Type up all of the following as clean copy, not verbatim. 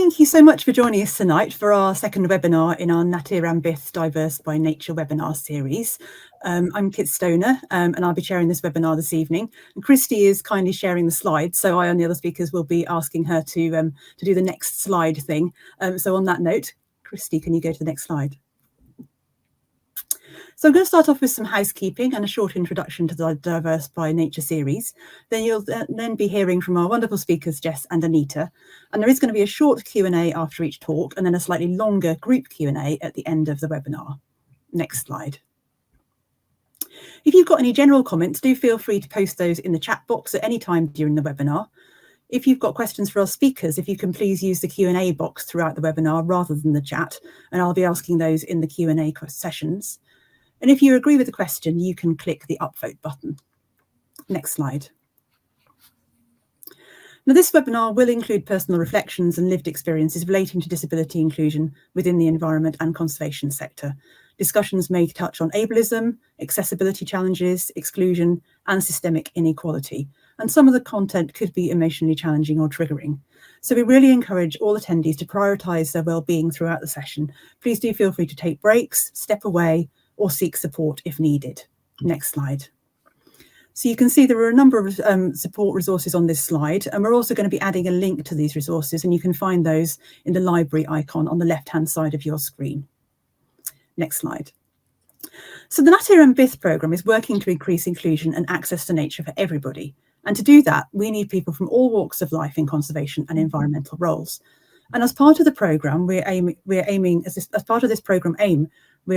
Thank you so much for joining us tonight for our second webinar in our Natur Ambith Diverse by Nature webinar series. I'm Kit Stoner and I'll be chairing this webinar this evening. And Christy is kindly sharing the slides, so I and the other speakers will be asking her to do the next slide thing. So on that note, Christy, can you go to the next slide? So I'm going to start off with some housekeeping and a short introduction to the Diverse by Nature series. Then you'll then be hearing from our wonderful speakers, Jess and Anita. And there is going to be a short Q&A after each talk and then a slightly longer group Q&A at the end of the webinar. Next slide. If you've got any general comments, do feel free to post those in the chat box at any time during the webinar. If you've got questions for our speakers, if you can please use the Q&A box throughout the webinar rather than the chat, and I'll be asking those in the Q&A sessions. And if you agree with the question, you can click the upvote button. Next slide. Now, this webinar will include personal reflections and lived experiences relating to disability inclusion within the environment and conservation sector. Discussions may touch on ableism, accessibility challenges, exclusion, and systemic inequality. And some of the content could be emotionally challenging or triggering. So we really encourage all attendees to prioritise their well-being throughout the session. Please do feel free to take breaks, step away, or seek support if needed. Next slide. So you can see there are a number of support resources on this slide, and we're also going to be adding a link to these resources, and you can find those in the library icon on the left-hand side of your screen. Next slide. So the Natur Ambith programme is working to increase inclusion and access to nature for everybody. And to do that, we need people from all walks of life in conservation and environmental roles. And as part of the programme, we're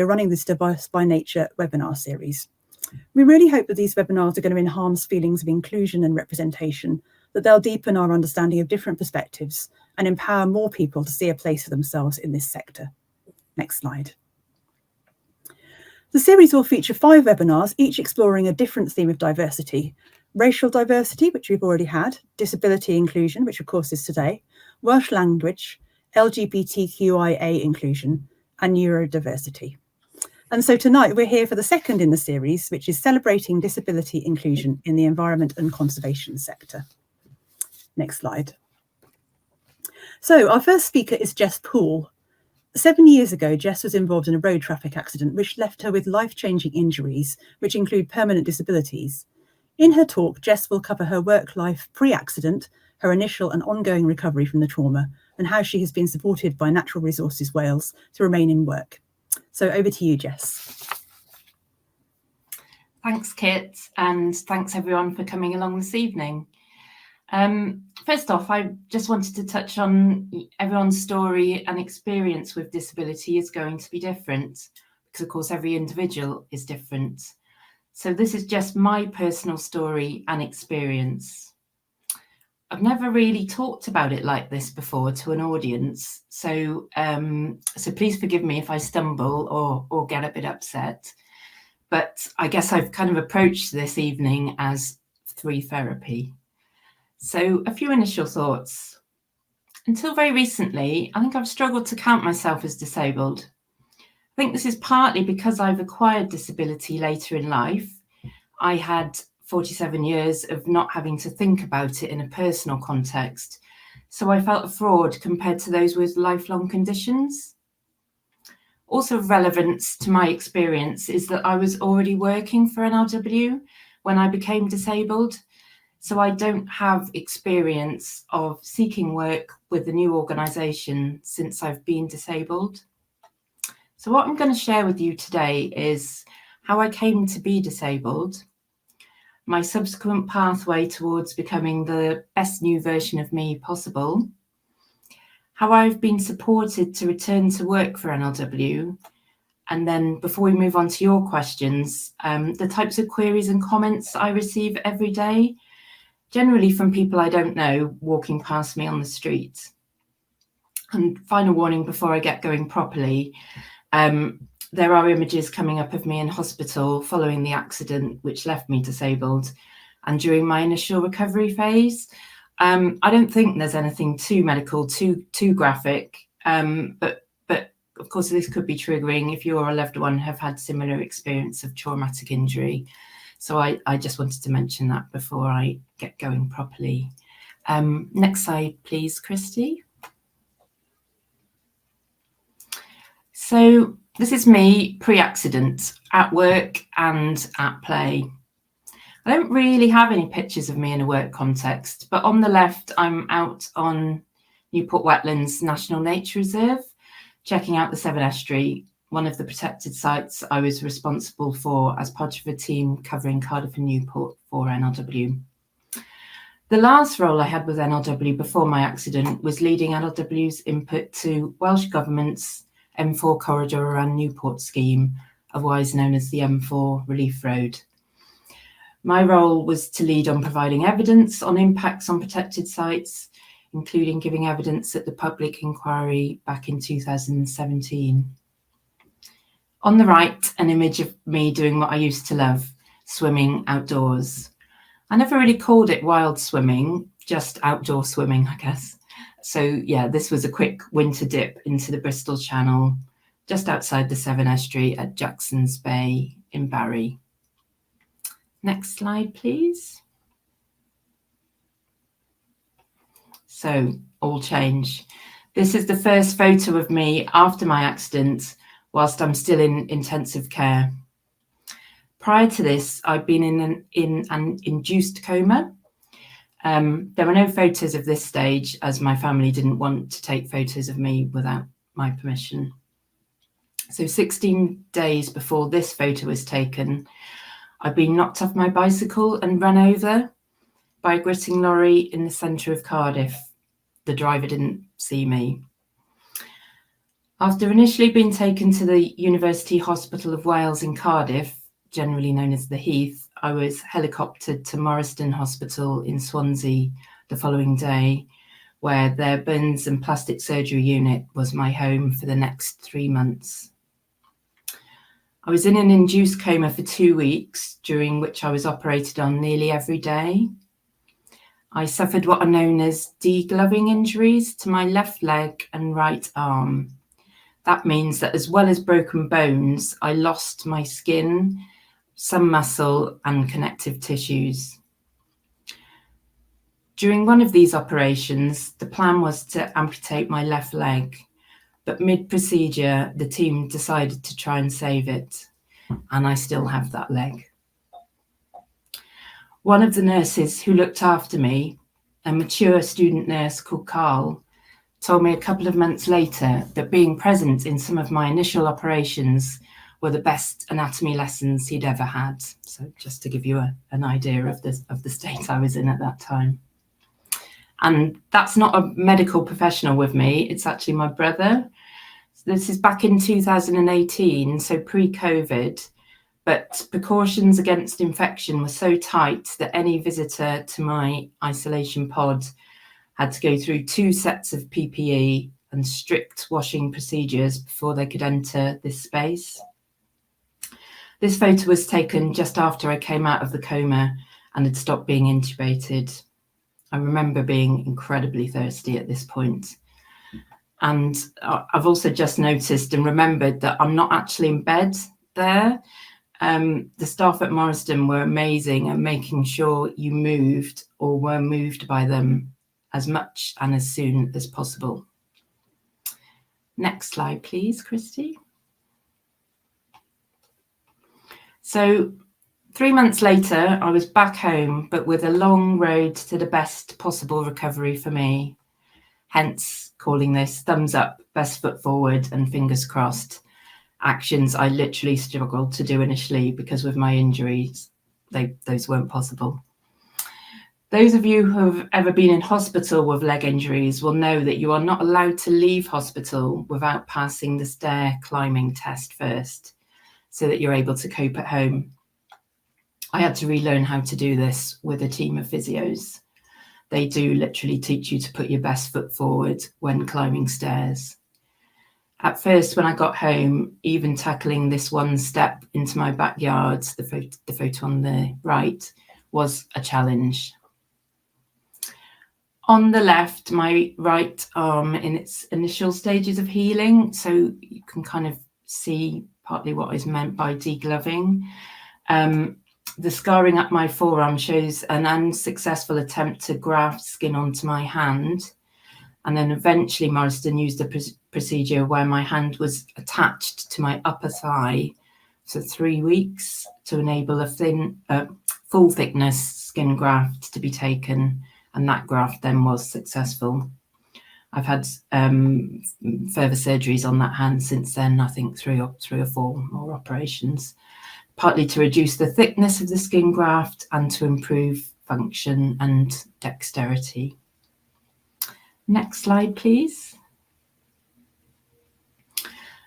running this Diverse by Nature webinar series. We really hope that these webinars are going to enhance feelings of inclusion and representation, that they'll deepen our understanding of different perspectives and empower more people to see a place for themselves in this sector. Next slide. The series will feature 5 webinars, each exploring a different theme of diversity: racial diversity, which we've already had, disability inclusion, which of course is today, Welsh language, LGBTQIA inclusion, and neurodiversity. And so tonight we're here for the second in the series, which is celebrating disability inclusion in the environment and conservation sector. Next slide. So our first speaker is Jess Poole. 7 years ago, Jess was involved in a road traffic accident which left her with life-changing injuries, which include permanent disabilities. In her talk, Jess will cover her work life pre-accident, her initial and ongoing recovery from the trauma, and how she has been supported by Natural Resources Wales to remain in work. So over to you, Jess. Thanks, Kit, and thanks everyone for coming along this evening. First off, I just wanted to touch on everyone's story and experience with disability is going to be different because, of course, every individual is different. So this is just my personal story and experience. I've never really talked about it like this before to an audience, so please forgive me if I stumble or get a bit upset. But I guess I've kind of approached this evening as free therapy. So a few initial thoughts. Until very recently, I think I've struggled to count myself as disabled. I think this is partly because I've acquired disability later in life. I had 47 years of not having to think about it in a personal context, so I felt a fraud compared to those with lifelong conditions. Also of relevance to my experience is that I was already working for NRW when I became disabled, so I don't have experience of seeking work with the new organisation since I've been disabled. So what I'm going to share with you today is how I came to be disabled, my subsequent pathway towards becoming the best new version of me possible, how I've been supported to return to work for NLW, and then before we move on to your questions, the types of queries and comments I receive every day, generally from people I don't know walking past me on the street. And final warning before I get going properly, there are images coming up of me in hospital following the accident which left me disabled and during my initial recovery phase. I don't think there's anything too medical, too graphic, but of course this could be triggering if you or a loved one have had similar experience of traumatic injury. So I just wanted to mention that before I get going properly. Next slide, please, Christy. So this is me pre-accident, at work and at play. I don't really have any pictures of me in a work context, but on the left, I'm out on Newport Wetlands National Nature Reserve, checking out the Severn Estuary, one of the protected sites I was responsible for as part of a team covering Cardiff and Newport for NRW. The last role I had with NRW before my accident was leading NRW's input to Welsh Government's M4 corridor around Newport scheme, otherwise known as the M4 Relief Road. My role was to lead on providing evidence on impacts on protected sites, including giving evidence at the public inquiry back in 2017. On the right, an image of me doing what I used to love, swimming outdoors. I never really called it wild swimming, just outdoor swimming, I guess. So yeah, this was a quick winter dip into the Bristol Channel, just outside the Severn Estuary at Jackson's Bay in Barry. Next slide, please. So all change. This is the first photo of me after my accident, whilst I'm still in intensive care. Prior to this, I'd been in an induced coma. There were no photos of this stage, as my family didn't want to take photos of me without my permission. So 16 days before this photo was taken, I'd been knocked off my bicycle and run over by a gritting lorry in the centre of Cardiff. The driver didn't see me. After initially being taken to the University Hospital of Wales in Cardiff, generally known as the Heath, I was helicoptered to Morriston Hospital in Swansea the following day, where their burns and plastic surgery unit was my home for the next 3 months. I was in an induced coma for 2 weeks, during which I was operated on nearly every day. I suffered what are known as degloving injuries to my left leg and right arm. That means that as well as broken bones, I lost my skin, some muscle and connective tissues. During one of these operations, the plan was to amputate my left leg, but mid-procedure, the team decided to try and save it, and I still have that leg. One of the nurses who looked after me, a mature student nurse called Carl, told me a couple of months later that being present in some of my initial operations were the best anatomy lessons he'd ever had. So just to give you an idea of the state I was in at that time. And that's not a medical professional with me, it's actually my brother. This is back in 2018, so pre-COVID, but precautions against infection were so tight that any visitor to my isolation pod had to go through 2 sets of PPE and strict washing procedures before they could enter this space. This photo was taken just after I came out of the coma and had stopped being intubated. I remember being incredibly thirsty at this point. And I've also just noticed and remembered that I'm not actually in bed there. The staff at Morriston were amazing at making sure you moved or were moved by them as much and as soon as possible. Next slide, please, Christy. So 3 months later, I was back home, but with a long road to the best possible recovery for me. Hence calling this thumbs up, best foot forward and fingers crossed. Actions I literally struggled to do initially because with my injuries, those weren't possible. Those of you who have ever been in hospital with leg injuries will know that you are not allowed to leave hospital without passing the stair climbing test first, so that you're able to cope at home. I had to relearn how to do this with a team of physios. They do literally teach you to put your best foot forward when climbing stairs. At first, when I got home, even tackling this one step into my backyard, the photo on the right, was a challenge. On the left, my right arm in its initial stages of healing, so you can kind of see partly what is meant by degloving. The scarring up my forearm shows an unsuccessful attempt to graft skin onto my hand, And then eventually Morriston used a procedure where my hand was attached to my upper thigh for 3 weeks to enable a full thickness skin graft to be taken, and that graft then was successful. I've had further surgeries on that hand since then, I think three or four more operations, partly to reduce the thickness of the skin graft and to improve function and dexterity. Next slide, please.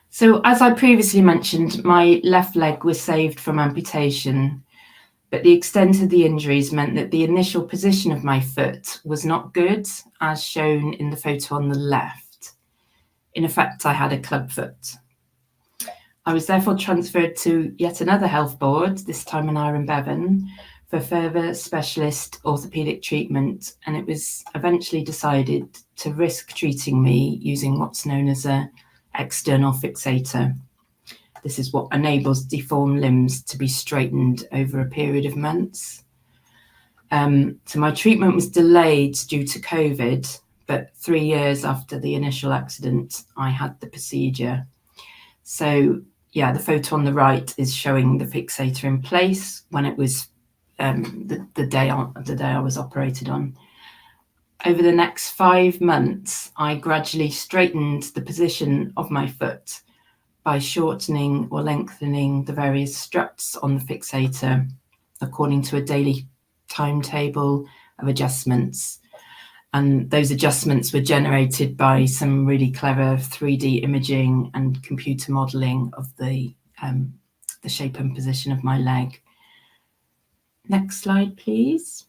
So as I previously mentioned, my left leg was saved from amputation, but the extent of the injuries meant that the initial position of my foot was not good, as shown in the photo on the left. In effect, I had a club foot. I was therefore transferred to yet another health board, this time in Iron-Bevan, for further specialist orthopaedic treatment, and it was eventually decided to risk treating me using what's known as an external fixator. This is what enables deformed limbs to be straightened over a period of months. So my treatment was delayed due to COVID, but 3 years after the initial accident, I had the procedure. So yeah, the photo on the right is showing the fixator in place when it was the day I was operated on. Over the next 5 months, I gradually straightened the position of my foot by shortening or lengthening the various struts on the fixator according to a daily timetable of adjustments. And those adjustments were generated by some really clever 3D imaging and computer modeling of the shape and position of my leg. Next slide, please.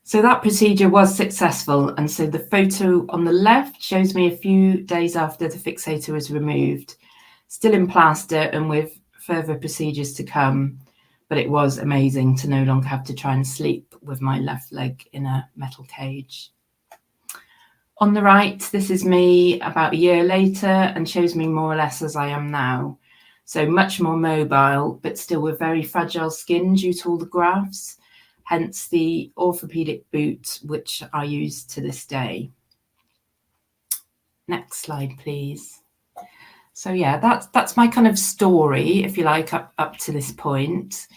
So that procedure was successful, and so the photo on the left shows me a few days after the fixator was removed, still in plaster and with further procedures to come, but it was amazing to no longer have to try and sleep with my left leg in a metal cage. On the right, this is me about a year later and shows me more or less as I am now. So much more mobile, but still with very fragile skin due to all the grafts. Hence the orthopaedic boot, which I use to this day. Next slide, please. So yeah, that's my kind of story, if you like, up to this point.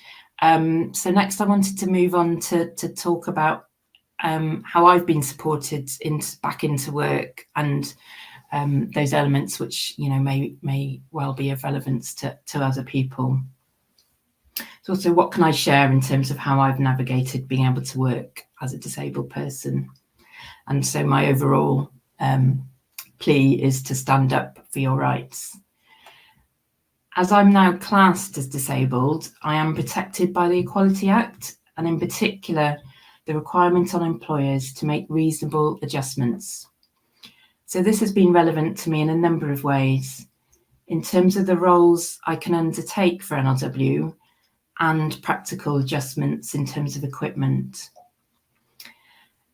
So next I wanted to move on to talk about how I've been supported back into work, and those elements which, you know, may well be of relevance to other people. So also, what can I share in terms of how I've navigated being able to work as a disabled person? And so my overall plea is to stand up for your rights. As I'm now classed as disabled, I am protected by the Equality Act, and in particular, the requirement on employers to make reasonable adjustments. So this has been relevant to me in a number of ways, in terms of the roles I can undertake for NRW, and practical adjustments in terms of equipment.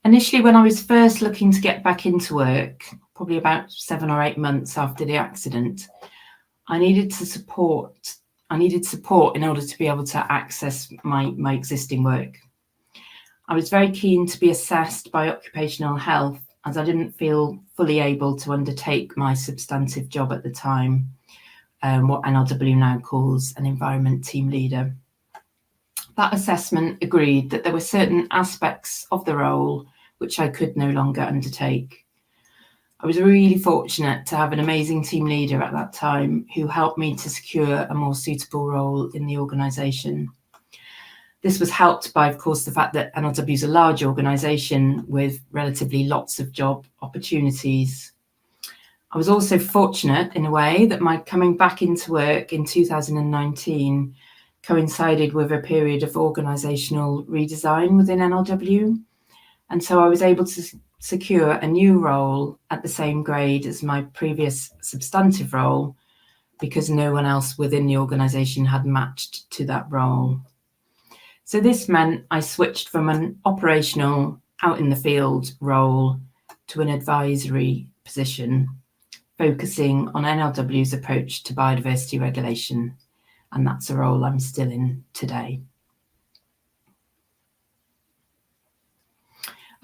Initially, when I was first looking to get back into work, probably about 7 or 8 months after the accident, I needed support in order to be able to access my existing work. I was very keen to be assessed by occupational health, as I didn't feel fully able to undertake my substantive job at the time, what NRW now calls an environment team leader. That assessment agreed that there were certain aspects of the role which I could no longer undertake. I was really fortunate to have an amazing team leader at that time who helped me to secure a more suitable role in the organisation. This was helped by, of course, the fact that NRW is a large organisation with relatively lots of job opportunities. I was also fortunate in a way that my coming back into work in 2019 coincided with a period of organisational redesign within NRW. And so I was able to secure a new role at the same grade as my previous substantive role, because no one else within the organisation had matched to that role. So this meant I switched from an operational, out in the field role to an advisory position, focusing on NRW's approach to biodiversity regulation. And that's a role I'm still in today.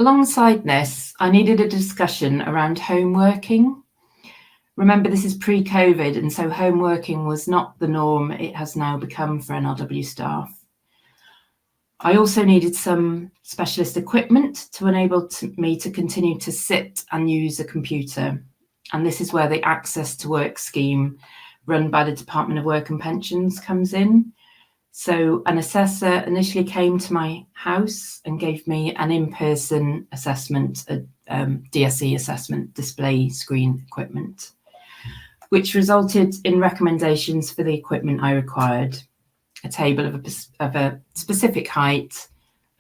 Alongside this, I needed a discussion around home working. Remember, this is pre-COVID, and so home working was not the norm. It has now become for NRW staff. I also needed some specialist equipment to enable me to continue to sit and use a computer. And this is where the Access to Work scheme run by the Department of Work and Pensions comes in. So an assessor initially came to my house and gave me an in-person assessment, a DSE assessment, display screen equipment, which resulted in recommendations for the equipment I required: a table of a specific height,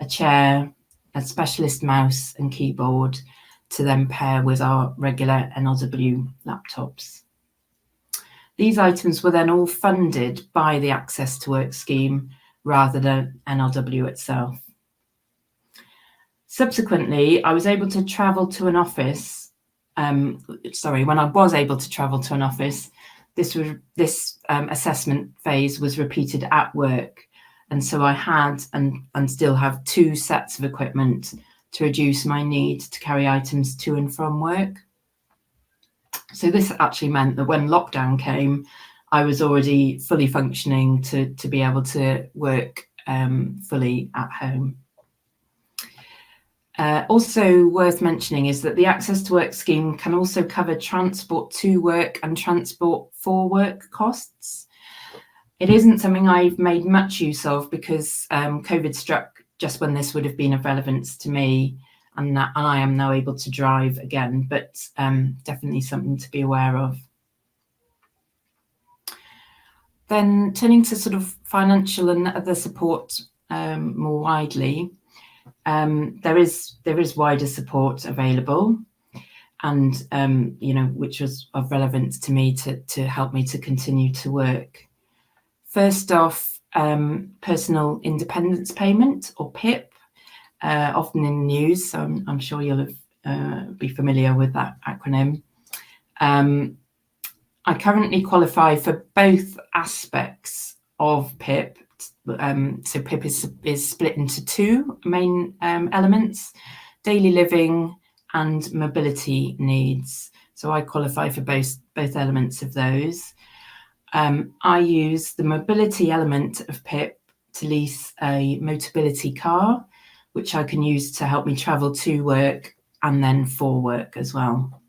a chair, a specialist mouse and keyboard to then pair with our regular NRW laptops. These items were then all funded by the Access to Work scheme rather than NRW itself. Subsequently, I was able to travel to an office. When I was able to travel to an office, this assessment phase was repeated at work. And so I had and still have 2 sets of equipment to reduce my need to carry items to and from work. So this actually meant that when lockdown came, I was already fully functioning to be able to work fully at home. Also worth mentioning is that the Access to Work scheme can also cover transport to work and transport for work costs. It isn't something I've made much use of because COVID struck just when this would have been of relevance to me, and I am now able to drive again, but definitely something to be aware of. Then turning to sort of financial and other support more widely, there is wider support available, and which was of relevance to me to help me to continue to work. First off, personal independence payment, or PIP, often in the news, so I'm sure you'll be familiar with that acronym. I currently qualify for both aspects of PIP. So PIP is split into 2 main elements: daily living and mobility needs. So I qualify for both elements of those. I use the mobility element of PIP to lease a Motability car, which I can use to help me travel to work and then for work as well.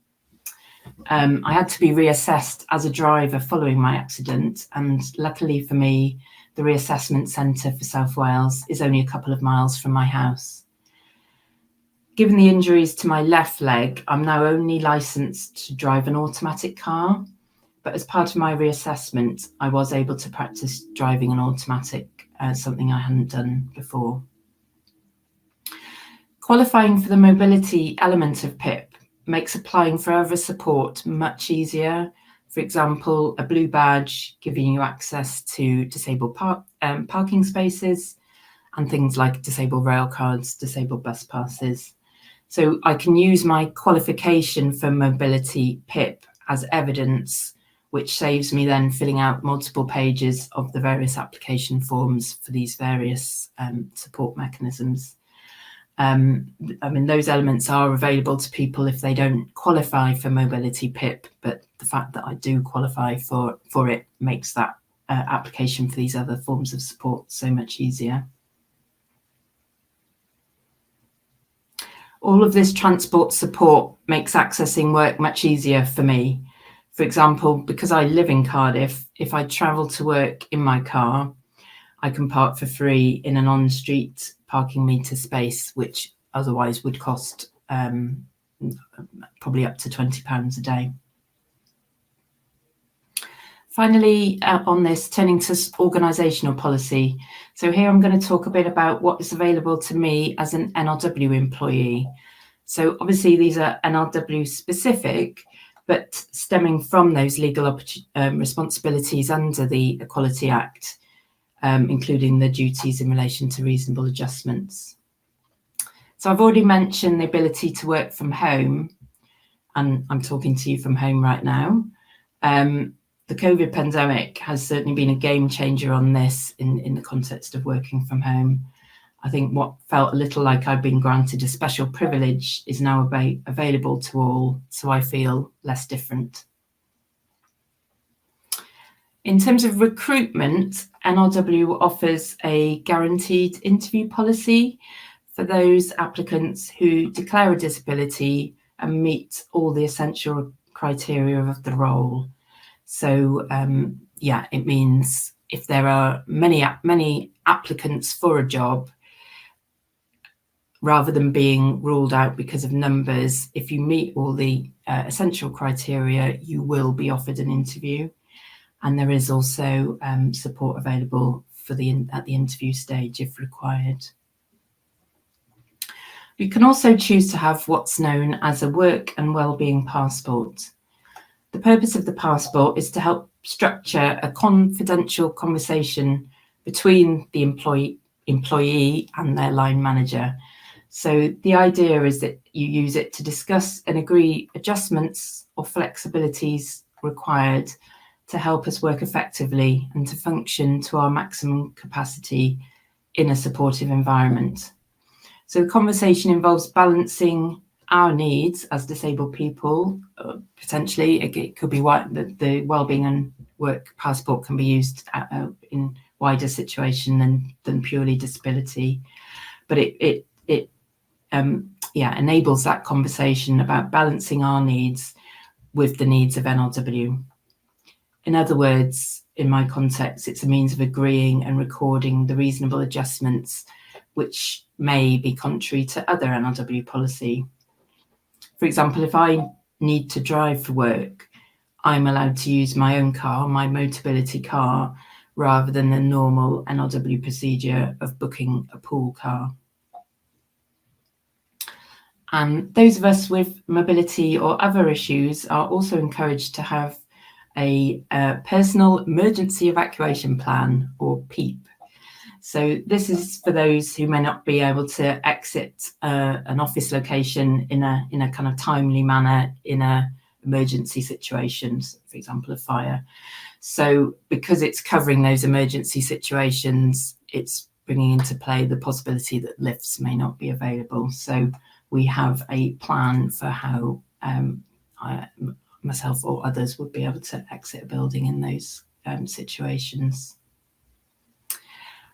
I had to be reassessed as a driver following my accident, and luckily for me, the reassessment centre for South Wales is only a couple of miles from my house. Given the injuries to my left leg, I'm now only licensed to drive an automatic car, but as part of my reassessment, I was able to practice driving an automatic, something I hadn't done before. Qualifying for the mobility element of PIP makes applying for other support much easier. For example, a blue badge giving you access to disabled parking spaces, and things like disabled rail cards, disabled bus passes. So I can use my qualification for mobility PIP as evidence, which saves me then filling out multiple pages of the various application forms for these various support mechanisms. Those elements are available to people if they don't qualify for mobility PIP, but the fact that I do qualify for it makes that application for these other forms of support so much easier. All of this transport support makes accessing work much easier for me. For example, because I live in Cardiff, if I travel to work in my car, I can park for free in an on-street parking meter space, which otherwise would cost probably up to £20 a day. Finally, on this, turning to organisational policy. So here I'm going to talk a bit about what is available to me as an NRW employee. So obviously these are NRW specific, but stemming from those legal responsibilities under the Equality Act, including the duties in relation to reasonable adjustments. So I've already mentioned the ability to work from home, and I'm talking to you from home right now. The COVID pandemic has certainly been a game changer on this in the context of working from home. I think what felt a little like I'd been granted a special privilege is now available to all, so I feel less different. In terms of recruitment, NRW offers a guaranteed interview policy for those applicants who declare a disability and meet all the essential criteria of the role. So yeah, it means if there are many applicants for a job, rather than being ruled out because of numbers, if you meet all the essential criteria, you will be offered an interview. And there is also support available for at the interview stage if required. You can also choose to have what's known as a work and wellbeing passport. The purpose of the passport is to help structure a confidential conversation between the employee and their line manager. So the idea is that you use it to discuss and agree adjustments or flexibilities required to help us work effectively and to function to our maximum capacity in a supportive environment. So the conversation involves balancing our needs as disabled people. Potentially, it could be the wellbeing and work passport can be used in wider situation than purely disability, but it enables that conversation about balancing our needs with the needs of NRW. In other words, in my context, it's a means of agreeing and recording the reasonable adjustments which may be contrary to other NRW policy. For example, if I need to drive for work, I'm allowed to use my own car, my Motability car, rather than the normal NRW procedure of booking a pool car. And those of us with mobility or other issues are also encouraged to have a personal emergency evacuation plan, or PEEP. So this is for those who may not be able to exit an office location in a kind of timely manner in a emergency situations, for example, a fire. So because it's covering those emergency situations, it's bringing into play the possibility that lifts may not be available. So we have a plan for how myself or others would be able to exit a building in those situations.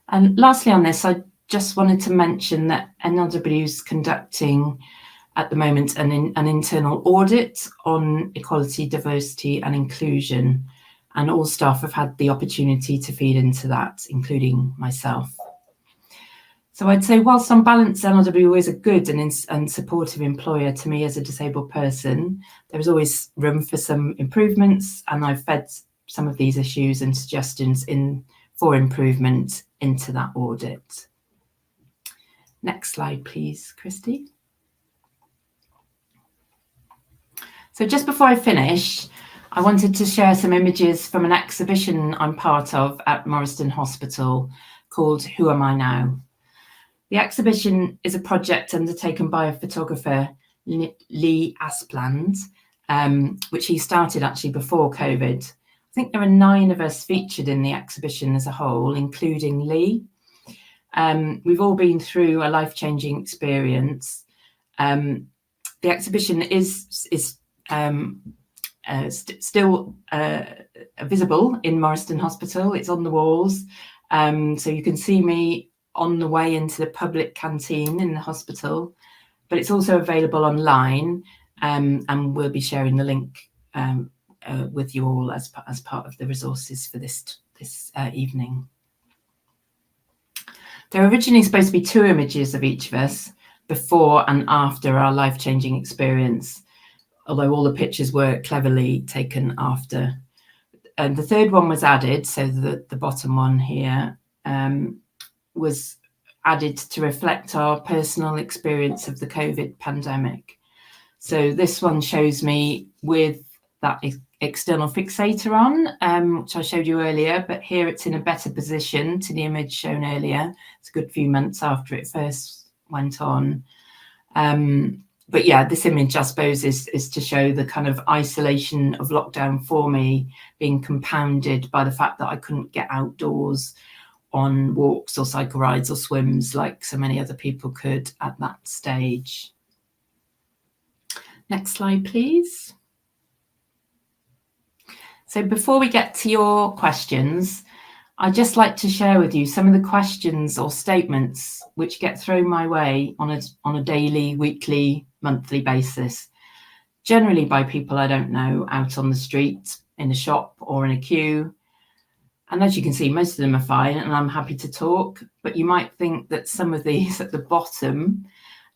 And lastly on this, I just wanted to mention that NRW is conducting at the moment an internal audit on equality, diversity and inclusion, and all staff have had the opportunity to feed into that, including myself. So I'd say, whilst on balance, NRW is a good and supportive employer to me as a disabled person, there is always room for some improvements, and I've fed some of these issues and suggestions for improvement into that audit. Next slide, please, Christy. So just before I finish, I wanted to share some images from an exhibition I'm part of at Morriston Hospital called Who Am I Now? The exhibition is a project undertaken by a photographer, Lee Aspland, which he started actually before COVID. I think there are 9 of us featured in the exhibition as a whole, including Lee. We've all been through a life-changing experience. The exhibition is still visible in Morriston Hospital. It's on the walls, so you can see me on the way into the public canteen in the hospital, but it's also available online, and we'll be sharing the link with you all as part of the resources for this evening. There are originally supposed to be 2 images of each of us before and after our life-changing experience, although all the pictures were cleverly taken after. And the 3rd one was added, so the bottom one here was added to reflect our personal experience of the COVID pandemic. So this one shows me with that external fixator on, which I showed you earlier, but here it's in a better position to the image shown earlier. It's a good few months after it first went on. But yeah, this image, I suppose, is to show the kind of isolation of lockdown for me being compounded by the fact that I couldn't get outdoors on walks or cycle rides or swims like so many other people could at that stage. Next slide, please. So before we get to your questions, I'd just like to share with you some of the questions or statements which get thrown my way on a daily, weekly, monthly basis, generally by people I don't know out on the street, in a shop or in a queue. And as you can see, most of them are fine and I'm happy to talk, but you might think that some of these at the bottom,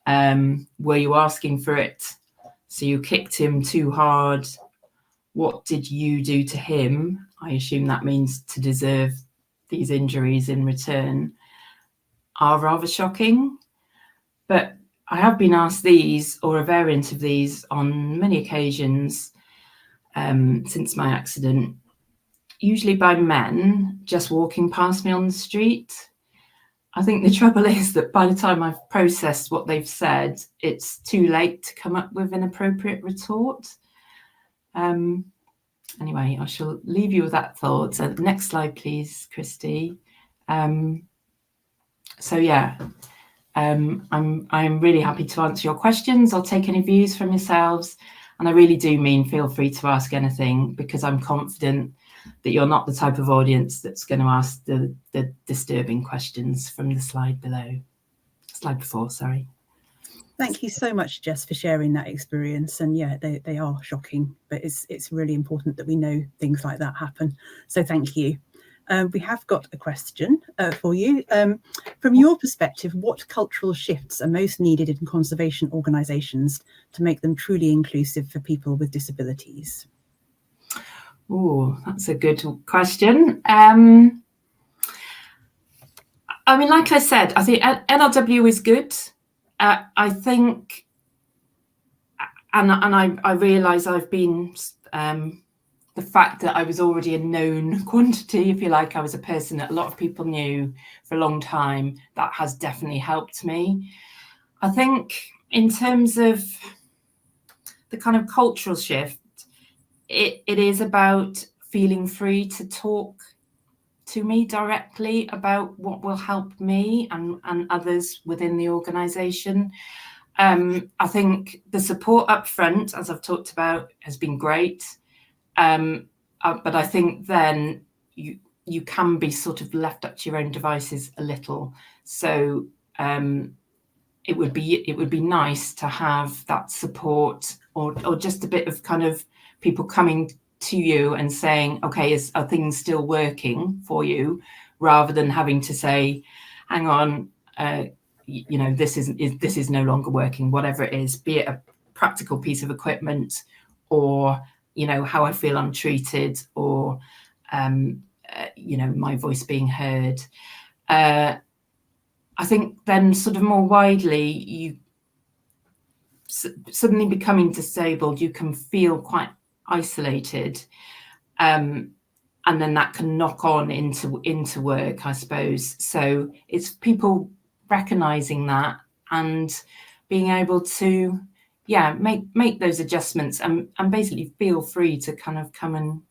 were you asking for it? So you kicked him too hard. What did you do to him? I assume that means to deserve these injuries in return, are rather shocking. But I have been asked these, or a variant of these, on many occasions since my accident, usually by men just walking past me on the street. I think the trouble is that by the time I've processed what they've said, it's too late to come up with an appropriate retort. Anyway, I shall leave you with that thought. So next slide, please, Christy. So yeah, I'm really happy to answer your questions or take any views from yourselves. And I really do mean feel free to ask anything, because I'm confident that you're not the type of audience that's going to ask the disturbing questions from the slide below. Slide before, sorry. Thank you so much, Jess, for sharing that experience. And yeah, they are shocking, but it's really important that we know things like that happen. So thank you. We have got a question for you. From your perspective, what cultural shifts are most needed in conservation organisations to make them truly inclusive for people with disabilities? Oh, that's a good question. I mean, like I said, I think NRW is good. I think, and I realise I've been, the fact that I was already a known quantity, if you like, I was a person that a lot of people knew for a long time, that has definitely helped me. I think in terms of the kind of cultural shift, it is about feeling free to talk to me directly about what will help me and others within the organisation. I think the support up front, as I've talked about, has been great. But I think then you can be sort of left up to your own devices a little. So it would be nice to have that support, or just a bit of kind of people coming to you and saying, okay, are things still working for you, rather than having to say, hang on, you know, this is no longer working, whatever it is, be it a practical piece of equipment, or you know, how I feel untreated, or you know, my voice being heard. I think then sort of more widely, you suddenly becoming disabled, you can feel quite isolated, and then that can knock on into work, I suppose. So it's people recognizing that and being able to, yeah, make those adjustments, and basically feel free to kind of come and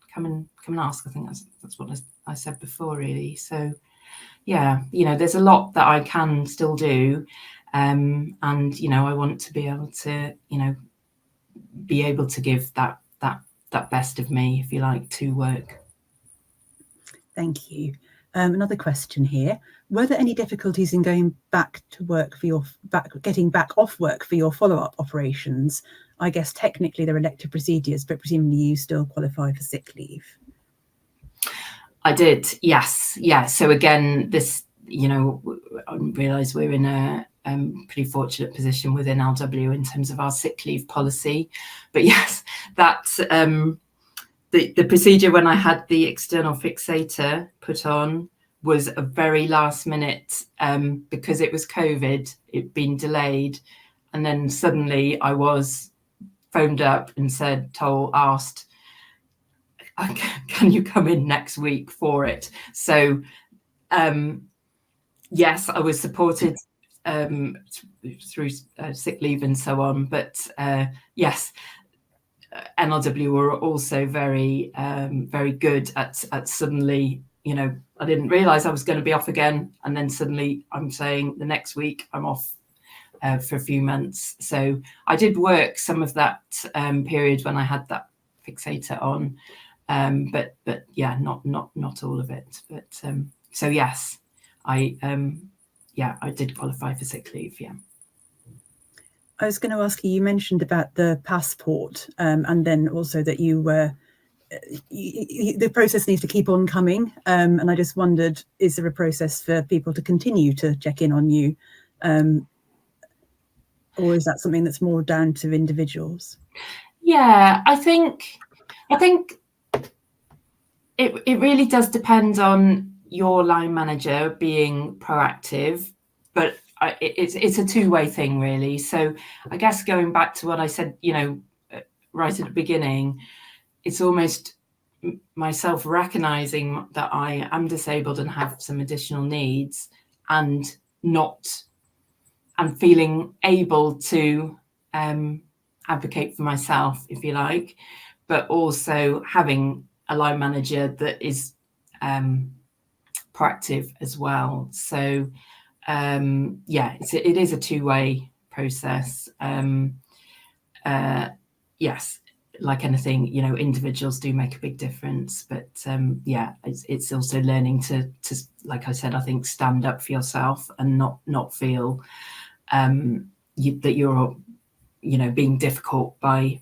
ask. I think that's what I said before, really. So yeah, you know, there's a lot that I can still do, and you know, I want to be able to, you know, be able to give that best of me, if you like, to work. Thank you. Another question here. Were there any difficulties in going back to work for getting back off work for your follow-up operations? I guess technically they're elective procedures, but presumably you still qualify for sick leave. I did, yes. Yeah. So again, this, you know, I realise we're in a pretty fortunate position within LW in terms of our sick leave policy. But yes, that's the procedure when I had the external fixator put on was a very last minute, because it was COVID, it'd been delayed. And then suddenly I was phoned up and asked, can you come in next week for it? So yes, I was supported through sick leave and so on, but yes, NRW were also very very good at suddenly, I didn't realize I was going to be off again. And then suddenly I'm saying the next week I'm off for a few months. So I did work some of that period when I had that fixator on, but yeah, not all of it. But so yes, I did qualify for sick leave. Yeah. I was going to ask you, you mentioned about the passport, and then also that you were, the process needs to keep on coming. And I just wondered, is there a process for people to continue to check in on you? Or is that something that's more down to individuals? Yeah, I think it really does depend on your line manager being proactive, but it's a two-way thing, really. So I guess going back to what I said, right at the beginning, it's almost myself recognizing that I am disabled and have some additional needs, and feeling able to advocate for myself, if you like, but also having a line manager that is proactive as well. So it is a two-way process. Yes, like anything, individuals do make a big difference, but it's also learning to, like I said, I think, stand up for yourself and not feel that you're being difficult by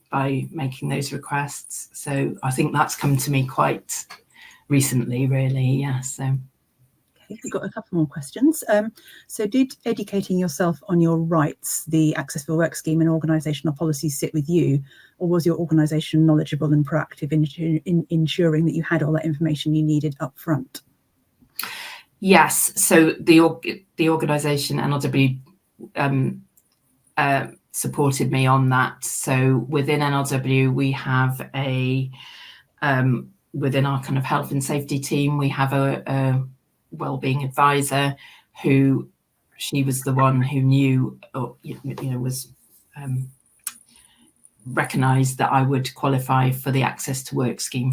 making those requests. So I think that's come to me quite recently, really. Yeah. So okay, we've got a couple more questions. So did educating yourself on your rights, the Accessible Work Scheme and organisational policies sit with you, or was your organisation knowledgeable and proactive in ensuring that you had all that information you needed up front? Yes. So the organisation NLW supported me on that. So within NLW, we have within our kind of health and safety team, we have a wellbeing advisor who, she was the one who knew, or was recognised that I would qualify for the Access to Work scheme,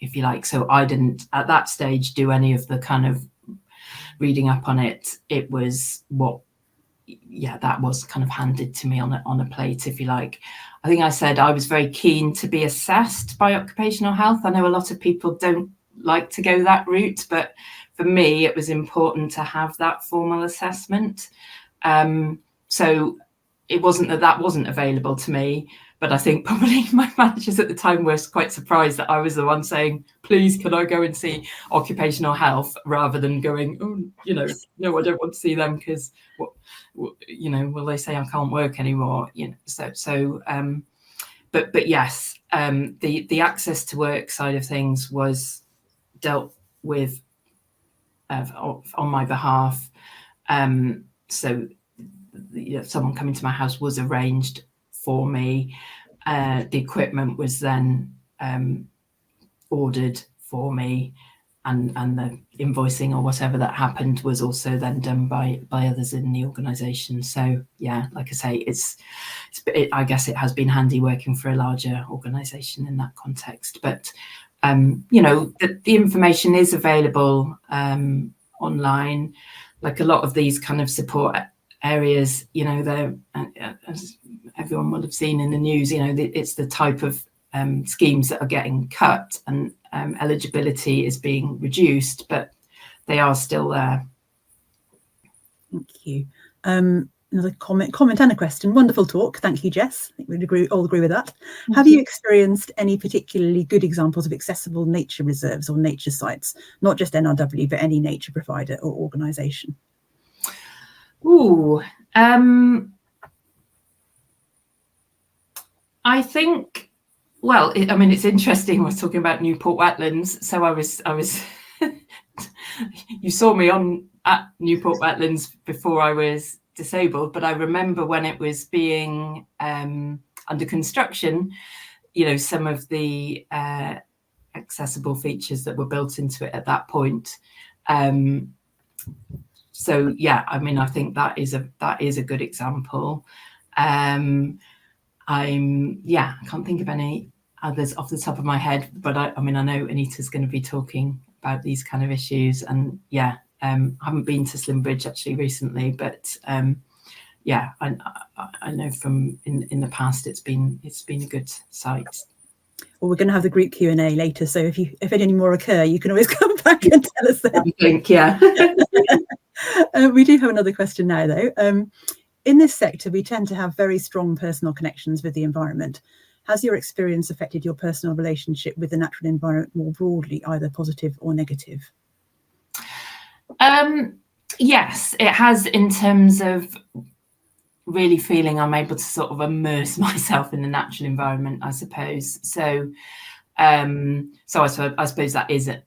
if you like. So I didn't at that stage do any of the kind of reading up on it. It was that was kind of handed to me on a plate, if you like. I think I said I was very keen to be assessed by occupational health. I know a lot of people don't like to go that route, but for me, it was important to have that formal assessment. So it wasn't that wasn't available to me, but I think probably my managers at the time were quite surprised that I was the one saying, please, can I go and see occupational health, rather than going, no, I don't want to see them because will they say I can't work anymore? But yes, the access to work side of things was dealt with on my behalf. So someone coming to my house was arranged for me. The equipment was then ordered for me, and the invoicing or whatever that happened was also then done by others in the organisation. So yeah, like I say, I guess it has been handy working for a larger organisation in that context. But the information is available online. Like a lot of these kind of support areas, they're, as everyone will have seen in the news, it's the type of schemes that are getting cut, and eligibility is being reduced, but they are still there. Thank you. Another comment and a question. Wonderful talk. Thank you, Jess. I think we'd all agree with that. Have you experienced any particularly good examples of accessible nature reserves or nature sites, not just NRW, but any nature provider or organisation? Ooh, I think, well, it's interesting. We're talking about Newport Wetlands. So I was you saw me at Newport Wetlands before I was disabled, but I remember when it was being under construction, some of the accessible features that were built into it at that point. So yeah, I think that is a good example. I can't think of any others off the top of my head, but I know Anita's going to be talking these kind of issues. And yeah, I haven't been to Slimbridge actually recently, but yeah, I know from in the past it's been a good site. Well, we're going to have the group Q&A later, so if any more occur, you can always come back and tell us then. I think, yeah. We do have another question now, though. In this sector, we tend to have very strong personal connections with the environment. Has your experience affected your personal relationship with the natural environment more broadly, either positive or negative? Yes, it has, in terms of really feeling I'm able to sort of immerse myself in the natural environment, I suppose. So, so I suppose that is a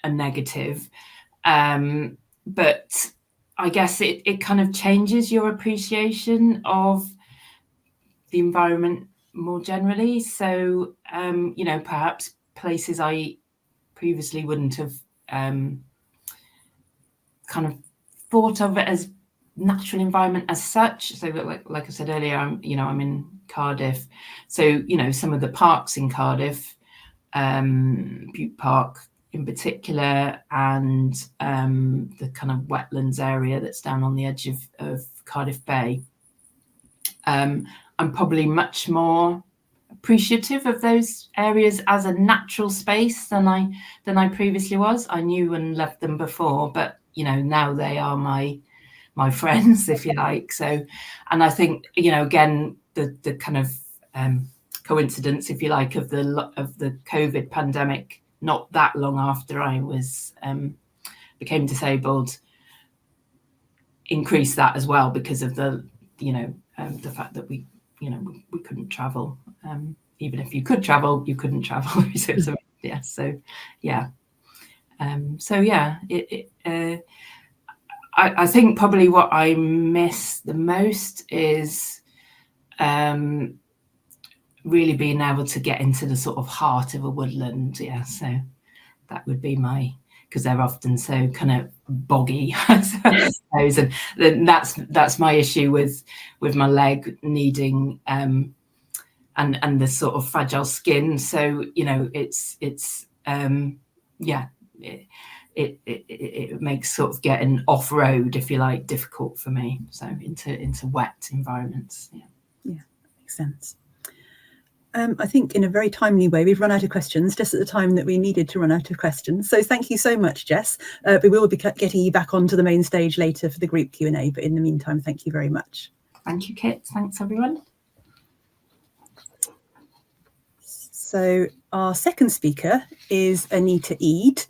negative. But I guess it kind of changes your appreciation of the environment more generally. So, you know, perhaps places I previously wouldn't have kind of thought of it as natural environment as such. So like I said earlier, I'm in Cardiff. So, you know, some of the parks in Cardiff, Butte Park in particular, and the kind of wetlands area that's down on the edge of Cardiff Bay. I'm probably much more appreciative of those areas as a natural space than I previously was. I knew and loved them before, but you know, now they are my friends, if you like. So, and I think, you know, again, the kind of coincidence, if you like, of the COVID pandemic, not that long after I was became disabled, increased that as well, because of the the fact that we couldn't travel. Even if you could travel, you couldn't travel. So yeah, so yeah, I think probably what I miss the most is really being able to get into the sort of heart of a woodland. Yeah, so that would be because they're often so kind of boggy, I suppose, and then that's my issue with my leg needing and the sort of fragile skin. So you know, it makes sort of getting off road, if you like, difficult for me. So into wet environments. Yeah, that makes sense. I think in a very timely way, we've run out of questions just at the time that we needed to run out of questions. So thank you so much, Jess. We will be getting you back onto the main stage later for the group Q&A, but in the meantime, thank you very much. Thank you, Kit. Thanks, everyone. So our second speaker is Anita Eade.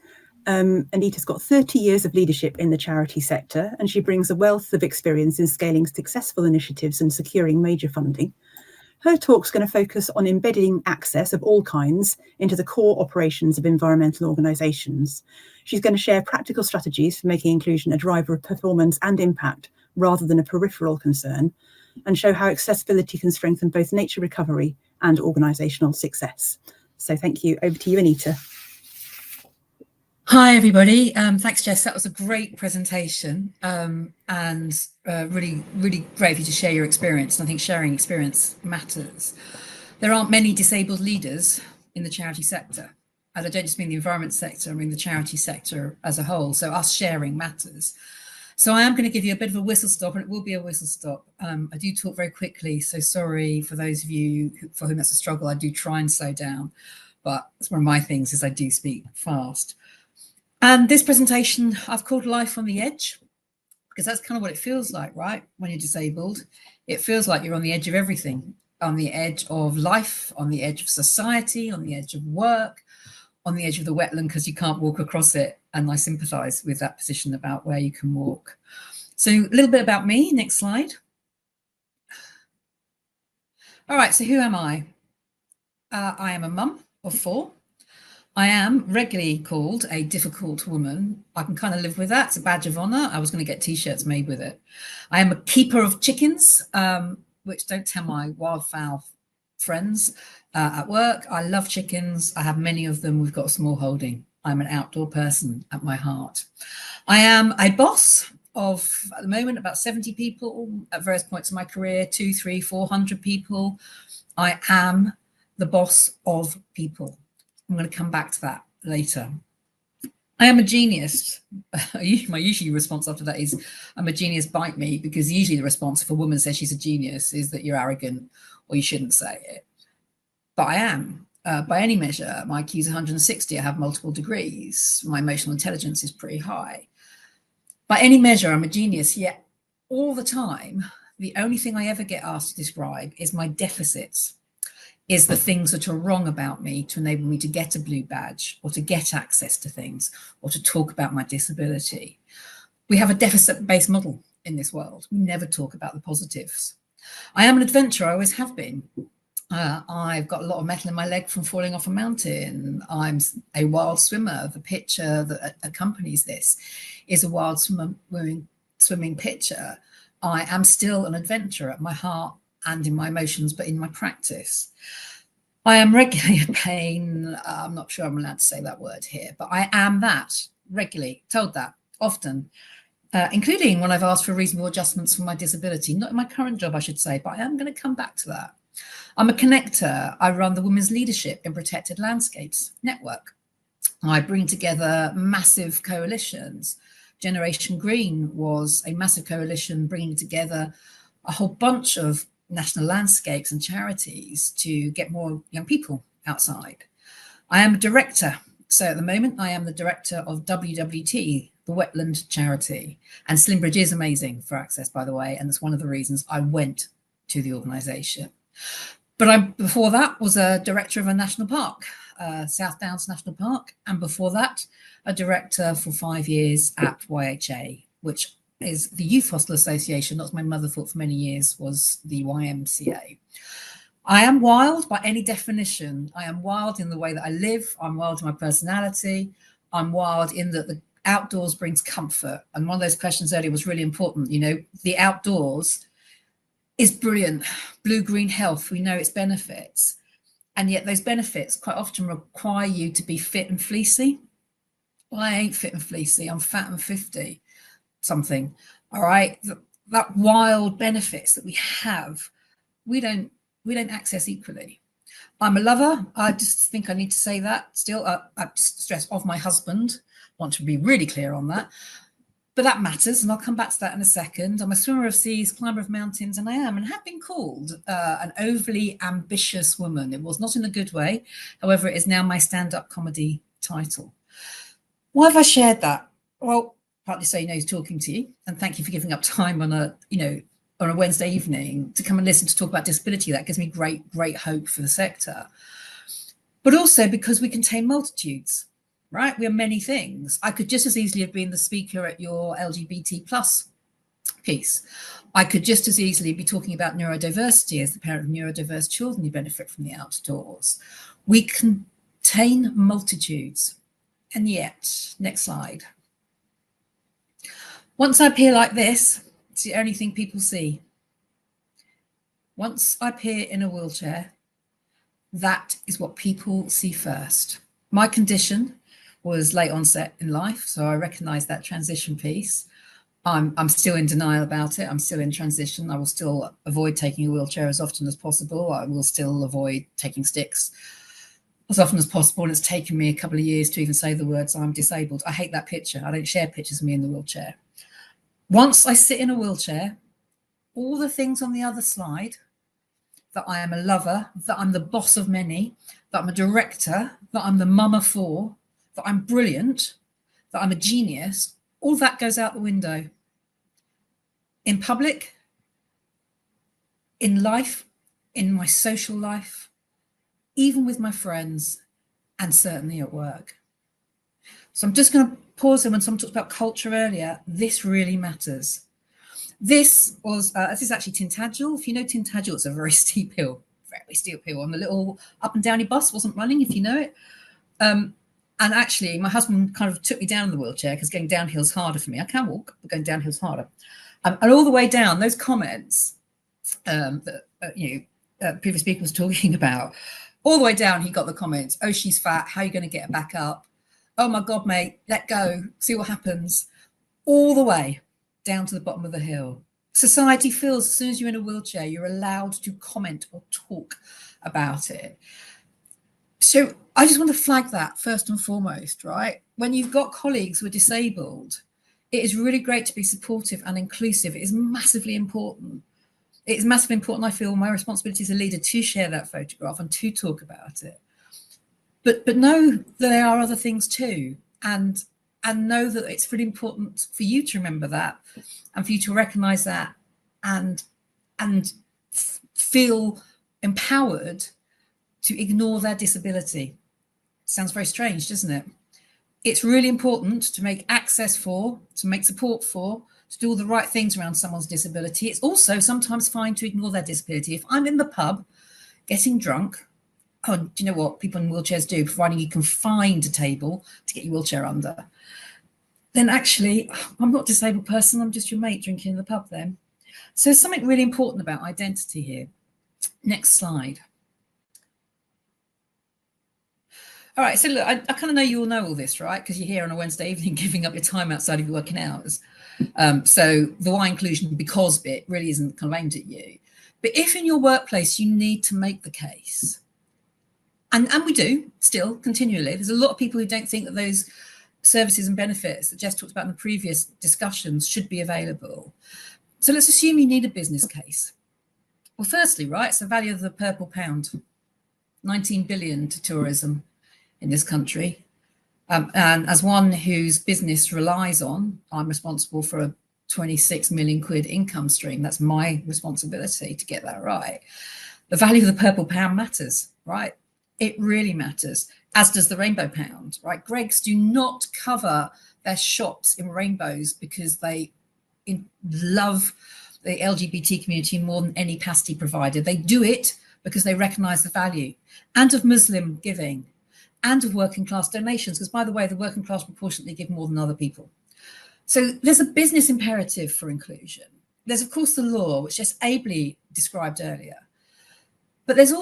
Anita's got 30 years of leadership in the charity sector, and she brings a wealth of experience in scaling successful initiatives and securing major funding. Her talk's going to focus on embedding access of all kinds into the core operations of environmental organisations. She's going to share practical strategies for making inclusion a driver of performance and impact rather than a peripheral concern, and show how accessibility can strengthen both nature recovery and organisational success. So thank you. Over to you, Anita. Hi, everybody. Thanks, Jess. That was a great presentation and really, really great of you to share your experience. And I think sharing experience matters. There aren't many disabled leaders in the charity sector. And I don't just mean the environment sector, I mean the charity sector as a whole. So us sharing matters. So I am going to give you a bit of a whistle stop, and it will be a whistle stop. I do talk very quickly, so sorry for those of you for whom that's a struggle. I do try and slow down, but it's one of my things is I do speak fast. And this presentation I've called Life on the Edge, because that's kind of what it feels like, right? When you're disabled, it feels like you're on the edge of everything, on the edge of life, on the edge of society, on the edge of work, on the edge of the wetland because you can't walk across it. And I sympathise with that position about where you can walk. So a little bit about me, next slide. All right, so who am I? I am a mum of 4. I am regularly called a difficult woman. I can kind of live with that. It's a badge of honour. I was going to get T-shirts made with it. I am a keeper of chickens, which don't tell my wildfowl friends at work. I love chickens. I have many of them. We've got a small holding. I'm an outdoor person at my heart. I am a boss of, at the moment, about 70 people at various points in my career, 200, 300, 400 people. I am the boss of people. I'm going to come back to that later. I am a genius. My usual response after that is, I'm a genius, bite me, because usually the response if a woman says she's a genius is that you're arrogant or you shouldn't say it. But I am. By any measure, my IQ is 160. I have multiple degrees. My emotional intelligence is pretty high. By any measure, I'm a genius, yet all the time, the only thing I ever get asked to describe is my deficits, is the things that are wrong about me to enable me to get a blue badge or to get access to things or to talk about my disability. We have a deficit-based model in this world. We never talk about the positives. I am an adventurer, I always have been. I've got a lot of metal in my leg from falling off a mountain. I'm a wild swimmer. The picture that accompanies this is a wild swimming picture. I am still an adventurer at my heart and in my emotions, but in my practice. I am regularly in pain. I'm not sure I'm allowed to say that word here, but I am that, regularly, told that, often, including when I've asked for reasonable adjustments for my disability. Not in my current job, I should say, but I am going to come back to that. I'm a connector. I run the Women's Leadership in Protected Landscapes network. I bring together massive coalitions. Generation Green was a massive coalition bringing together a whole bunch of national landscapes and charities to get more young people outside. I am a director. So at the moment, I am the director of WWT, the wetland charity. And Slimbridge is amazing for access, by the way. And that's one of the reasons I went to the organisation. But before that was a director of a national park, South Downs National Park. And before that, a director for 5 years at YHA, which is the Youth Hostel Association. That's what my mother thought for many years was the YMCA. I am wild by any definition. I am wild in the way that I live. I'm wild in my personality. I'm wild in that the outdoors brings comfort. And one of those questions earlier was really important. You know, the outdoors is brilliant. Blue-green health, we know its benefits. And yet those benefits quite often require you to be fit and fleecy. Well, I ain't fit and fleecy. I'm fat and 50 something. All right. That wild benefits that we have, we don't access equally. I'm a lover. I just think I need to say that still. I just stress of my husband. Want to be really clear on that. But that matters, and I'll come back to that in a second. I'm a swimmer of seas, climber of mountains, and I am and have been called an overly ambitious woman. It was not in a good way. However, it is now my stand-up comedy title. Why have I shared that? Well, partly so you know who's talking to you, and thank you for giving up time on a Wednesday evening to come and listen to talk about disability. That gives me great hope for the sector. But also because we contain multitudes. Right? We are many things. I could just as easily have been the speaker at your LGBT plus piece. I could just as easily be talking about neurodiversity as the parent of neurodiverse children who benefit from the outdoors. We contain multitudes. And yet, next slide. Once I appear like this, it's the only thing people see. Once I appear in a wheelchair, that is what people see first. My condition was late onset in life, so I recognise that transition piece. I'm still in denial about it. I'm still in transition. I will still avoid taking a wheelchair as often as possible. I will still avoid taking sticks as often as possible. And it's taken me a couple of years to even say the words I'm disabled. I hate that picture. I don't share pictures of me in the wheelchair. Once I sit in a wheelchair, all the things on the other slide, that I am a lover, that I'm the boss of many, that I'm a director, that I'm the mum of 4, that I'm brilliant, that I'm a genius, all that goes out the window. In public, in life, in my social life, even with my friends, and certainly at work. So I'm just going to pause here when someone talked about culture earlier. This really matters. This is actually Tintagel. If you know Tintagel, it's a very steep hill, and the little up and downy bus wasn't running, if you know it. And actually, my husband kind of took me down in the wheelchair because going downhill is harder for me. I can walk, but going downhill is harder. And all the way down, those comments that previous speaker was talking about, all the way down, he got the comments, oh, she's fat, how are you going to get her back up? Oh, my God, mate, let go, see what happens. All the way down to the bottom of the hill. Society feels as soon as you're in a wheelchair, you're allowed to comment or talk about it. So I just want to flag that first and foremost, right? When you've got colleagues who are disabled, it is really great to be supportive and inclusive. It is massively important. It is massively important, I feel, my responsibility as a leader to share that photograph and to talk about it. But know that there are other things too, and know that it's really important for you to remember that, and for you to recognise that, and feel empowered to ignore their disability. Sounds very strange, doesn't it? It's really important to make access for, to make support for, to do all the right things around someone's disability. It's also sometimes fine to ignore their disability. If I'm in the pub getting drunk, oh, do you know what people in wheelchairs do, providing you can find a table to get your wheelchair under, then actually, I'm not a disabled person, I'm just your mate drinking in the pub then. So there's something really important about identity here. Next slide. All right, so look, I kind of know you all know all this, right? Because you're here on a Wednesday evening giving up your time outside of your working hours. So the why inclusion because bit really isn't kind of aimed at you. But if in your workplace you need to make the case, and we do still continually, there's a lot of people who don't think that those services and benefits that Jess talked about in the previous discussions should be available. So let's assume you need a business case. Well, firstly, right, it's the value of the purple pound, 19 billion to tourism in this country. And as one whose business relies on, I'm responsible for a 26 million quid income stream. That's my responsibility to get that right. The value of the purple pound matters, right? It really matters, as does the rainbow pound, right? Greggs do not cover their shops in rainbows because they love the LGBT community more than any pasty provider. They do it because they recognise the value, and of Muslim giving, and of working class donations, because by the way, the working class proportionately give more than other people. So there's a business imperative for inclusion. There's of course the law, which Jess ably described earlier. But there's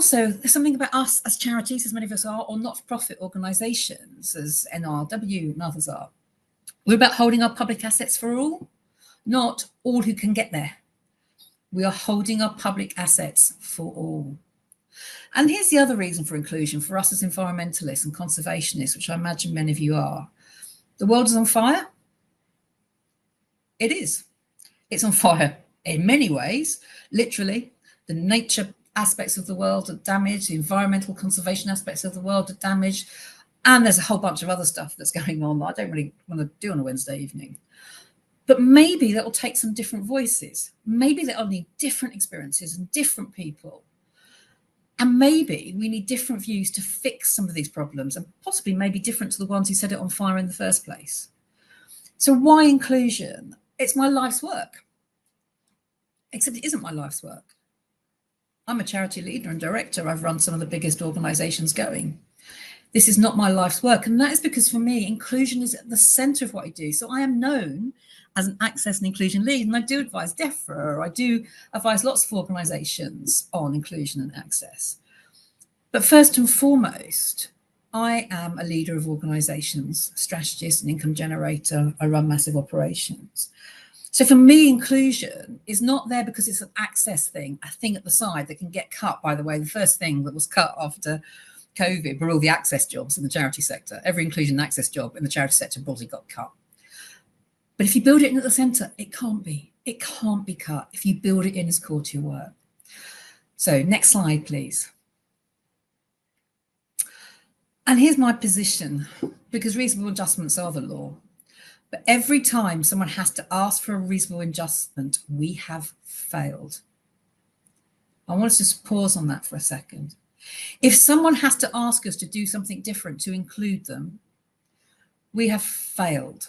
something about us as charities, as many of us are, or not-for-profit organisations, as NRW and others are. We're about holding our public assets for all, not all who can get there. We are holding our public assets for all. And here's the other reason for inclusion for us as environmentalists and conservationists, which I imagine many of you are. The world is on fire. It is. It's on fire in many ways, literally. The nature aspects of the world are damaged, the environmental conservation aspects of the world are damaged, and there's a whole bunch of other stuff that's going on that I don't really want to do on a Wednesday evening. But maybe that will take some different voices. Maybe there will need different experiences and different people. And maybe we need different views to fix some of these problems, and possibly maybe different to the ones who set it on fire in the first place. So why inclusion? It's my life's work. Except it isn't my life's work. I'm a charity leader and director. I've run some of the biggest organisations going. This is not my life's work. And that is because for me, inclusion is at the centre of what I do. So I am known as an access and inclusion lead, and I do advise DEFRA. I do advise lots of organisations on inclusion and access. But first and foremost, I am a leader of organisations, strategist and income generator. I run massive operations. So for me, inclusion is not there because it's an access thing, a thing at the side that can get cut. By the way, the first thing that was cut after COVID were all the access jobs in the charity sector. Every inclusion and access job in the charity sector broadly got cut. But if you build it in at the centre, it can't be. It can't be cut if you build it in as core to your work. So next slide, please. And here's my position, because reasonable adjustments are the law. But every time someone has to ask for a reasonable adjustment, we have failed. I want us to just pause on that for a second. If someone has to ask us to do something different to include them, we have failed.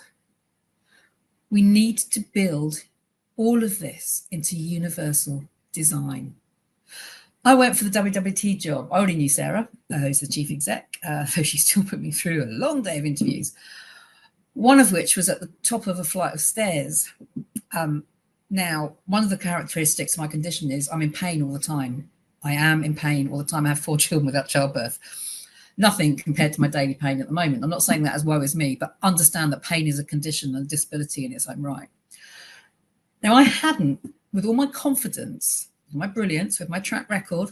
We need to build all of this into universal design. I went for the WWT job. I already knew Sarah, who's the chief exec, so she still put me through a long day of interviews, one of which was at the top of a flight of stairs. Now, one of the characteristics of my condition is I'm in pain all the time. I am in pain all the time. I have 4 children without childbirth. Nothing compared to my daily pain at the moment. I'm not saying that as woe is me, but understand that pain is a condition and a disability in its own right. Now, I hadn't, with all my confidence, my brilliance, with my track record,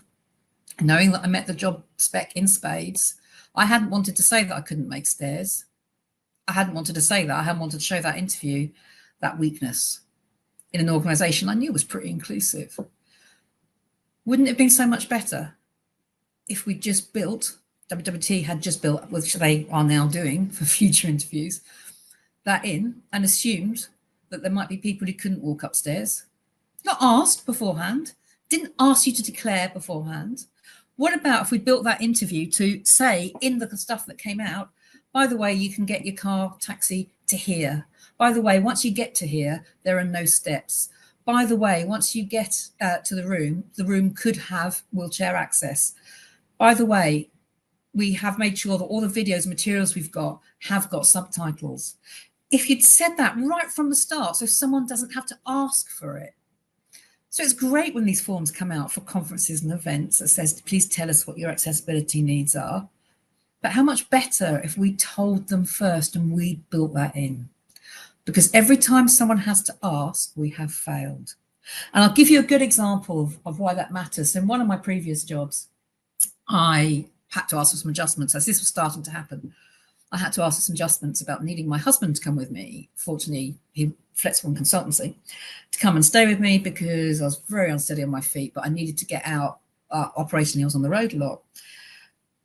knowing that I met the job spec in spades, I hadn't wanted to say that I couldn't make stairs. I hadn't wanted to say that. I hadn't wanted to show that interview that weakness in an organisation I knew was pretty inclusive. Wouldn't it have been so much better if we just built, WWT had just built, which they are now doing for future interviews, that in and assumed that there might be people who couldn't walk upstairs, not asked beforehand, didn't ask you to declare beforehand. What about if we built that interview to say in the stuff that came out, by the way, you can get your car taxi to here. By the way, once you get to here, there are no steps. By the way, once you get to the room could have wheelchair access. By the way, we have made sure that all the videos and materials we've got have got subtitles. If you'd said that right from the start, so someone doesn't have to ask for it. So it's great when these forms come out for conferences and events that says, please tell us what your accessibility needs are. But how much better if we told them first and we built that in? Because every time someone has to ask, we have failed. And I'll give you a good example of why that matters. In one of my previous jobs, I had to ask for some adjustments as this was starting to happen. I had to ask for some adjustments about needing my husband to come with me. Fortunately, he flexible in consultancy, to come and stay with me because I was very unsteady on my feet, but I needed to get out operationally. I was on the road a lot.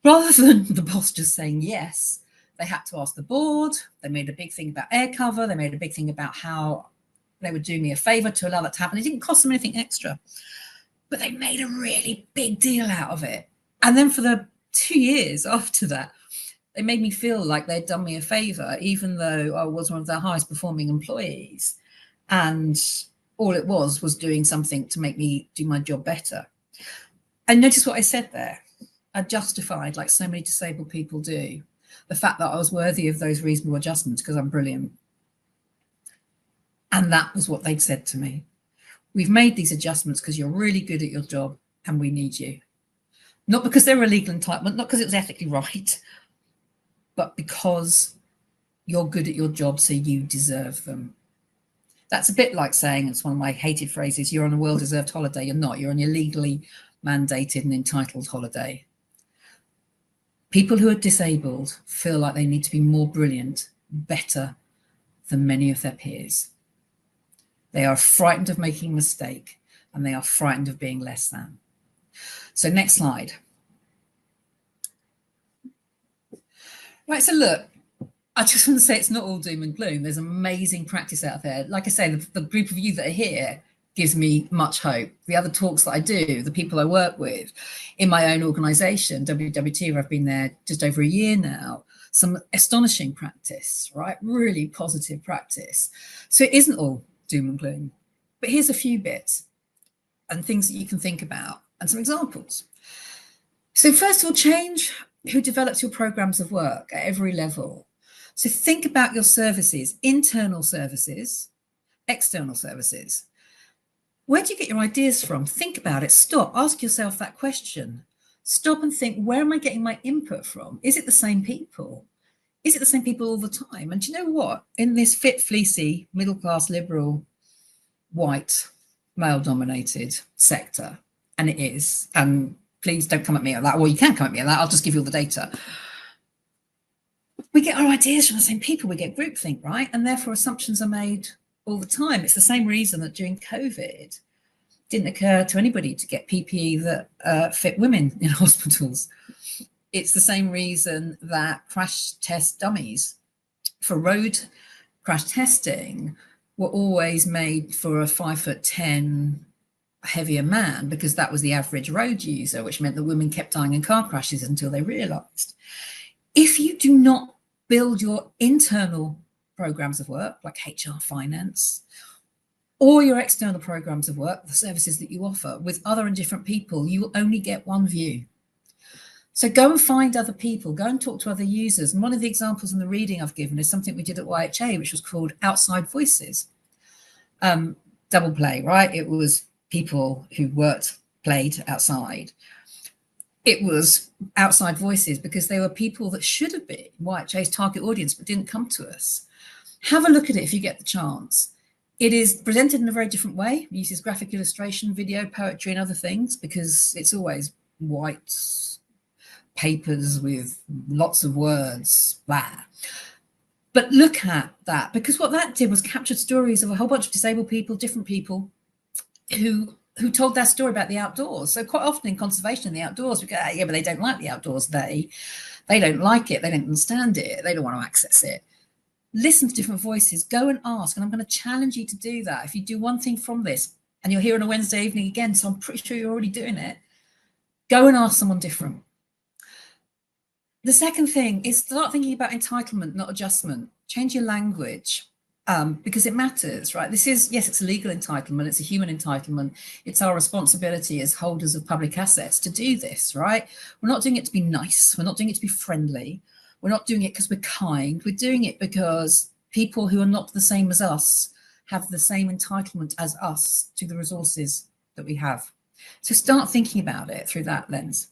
Rather than the boss just saying yes, they had to ask the board. They made a big thing about air cover. They made a big thing about how they would do me a favor to allow that to happen. It didn't cost them anything extra, but they made a really big deal out of it. And then for the 2 years after that, they made me feel like they'd done me a favor, even though I was one of their highest performing employees. And all it was doing something to make me do my job better. And notice what I said there. I justified, like so many disabled people do, the fact that I was worthy of those reasonable adjustments because I'm brilliant. And that was what they'd said to me. We've made these adjustments because you're really good at your job and we need you. Not because they're a legal entitlement, not because it was ethically right, but because you're good at your job, so you deserve them. That's a bit like saying, it's one of my hated phrases, you're on a well-deserved holiday. You're not. You're on your legally mandated and entitled holiday. People who are disabled feel like they need to be more brilliant, better than many of their peers. They are frightened of making a mistake and they are frightened of being less than. So next slide. Right, so look, I just want to say it's not all doom and gloom. There's amazing practice out there. Like I say, the group of you that are here gives me much hope. The other talks that I do, the people I work with in my own organisation, WWT, where I've been there just over a year now, some astonishing practice, right? Really positive practice. So it isn't all doom and gloom. But here's a few bits and things that you can think about and some examples. So first of all, change who develops your programmes of work at every level. So think about your services, internal services, external services. Where do you get your ideas from? Think about it. Stop. Ask yourself that question. Stop and think, where am I getting my input from? Is it the same people? Is it the same people all the time? And do you know what? In this fit, fleecy, middle-class, liberal, white, male-dominated sector, and it is, and please don't come at me at that. Well, you can come at me at that. I'll just give you all the data. We get our ideas from the same people. We get groupthink, right? And therefore assumptions are made all the time. It's the same reason that during COVID, it didn't occur to anybody to get PPE that fit women in hospitals. It's the same reason that crash test dummies for road crash testing were always made for a 5'10" heavier man, because that was the average road user, which meant that women kept dying in car crashes until they realised. If you do not build your internal programs of work, like HR, finance, or your external programs of work, the services that you offer with other and different people, you will only get one view. So go and find other people, go and talk to other users. And one of the examples in the reading I've given is something we did at YHA, which was called Outside Voices. Double play, right? It was people who played outside. It was outside voices because they were people that should have been YHA's target audience but didn't come to us. Have a look at it if you get the chance. It is presented in a very different way. It uses graphic illustration, video, poetry and other things because it's always white, papers with lots of words, blah. But look at that, because what that did was captured stories of a whole bunch of disabled people, different people, who told their story about the outdoors. So quite often in conservation in the outdoors, we go, yeah, but they don't like the outdoors. They don't like it. They don't understand it. They don't want to access it. Listen to different voices, go and ask. And I'm going to challenge you to do that. If you do one thing from this, and you're here on a Wednesday evening again, so I'm pretty sure you're already doing it, go and ask someone different. The second thing is start thinking about entitlement, not adjustment. Change your language, because it matters, right? This is, yes, it's a legal entitlement, it's a human entitlement. It's our responsibility as holders of public assets to do this, right? We're not doing it to be nice. We're not doing it to be friendly. We're not doing it because we're kind. We're doing it because people who are not the same as us have the same entitlement as us to the resources that we have. So start thinking about it through that lens.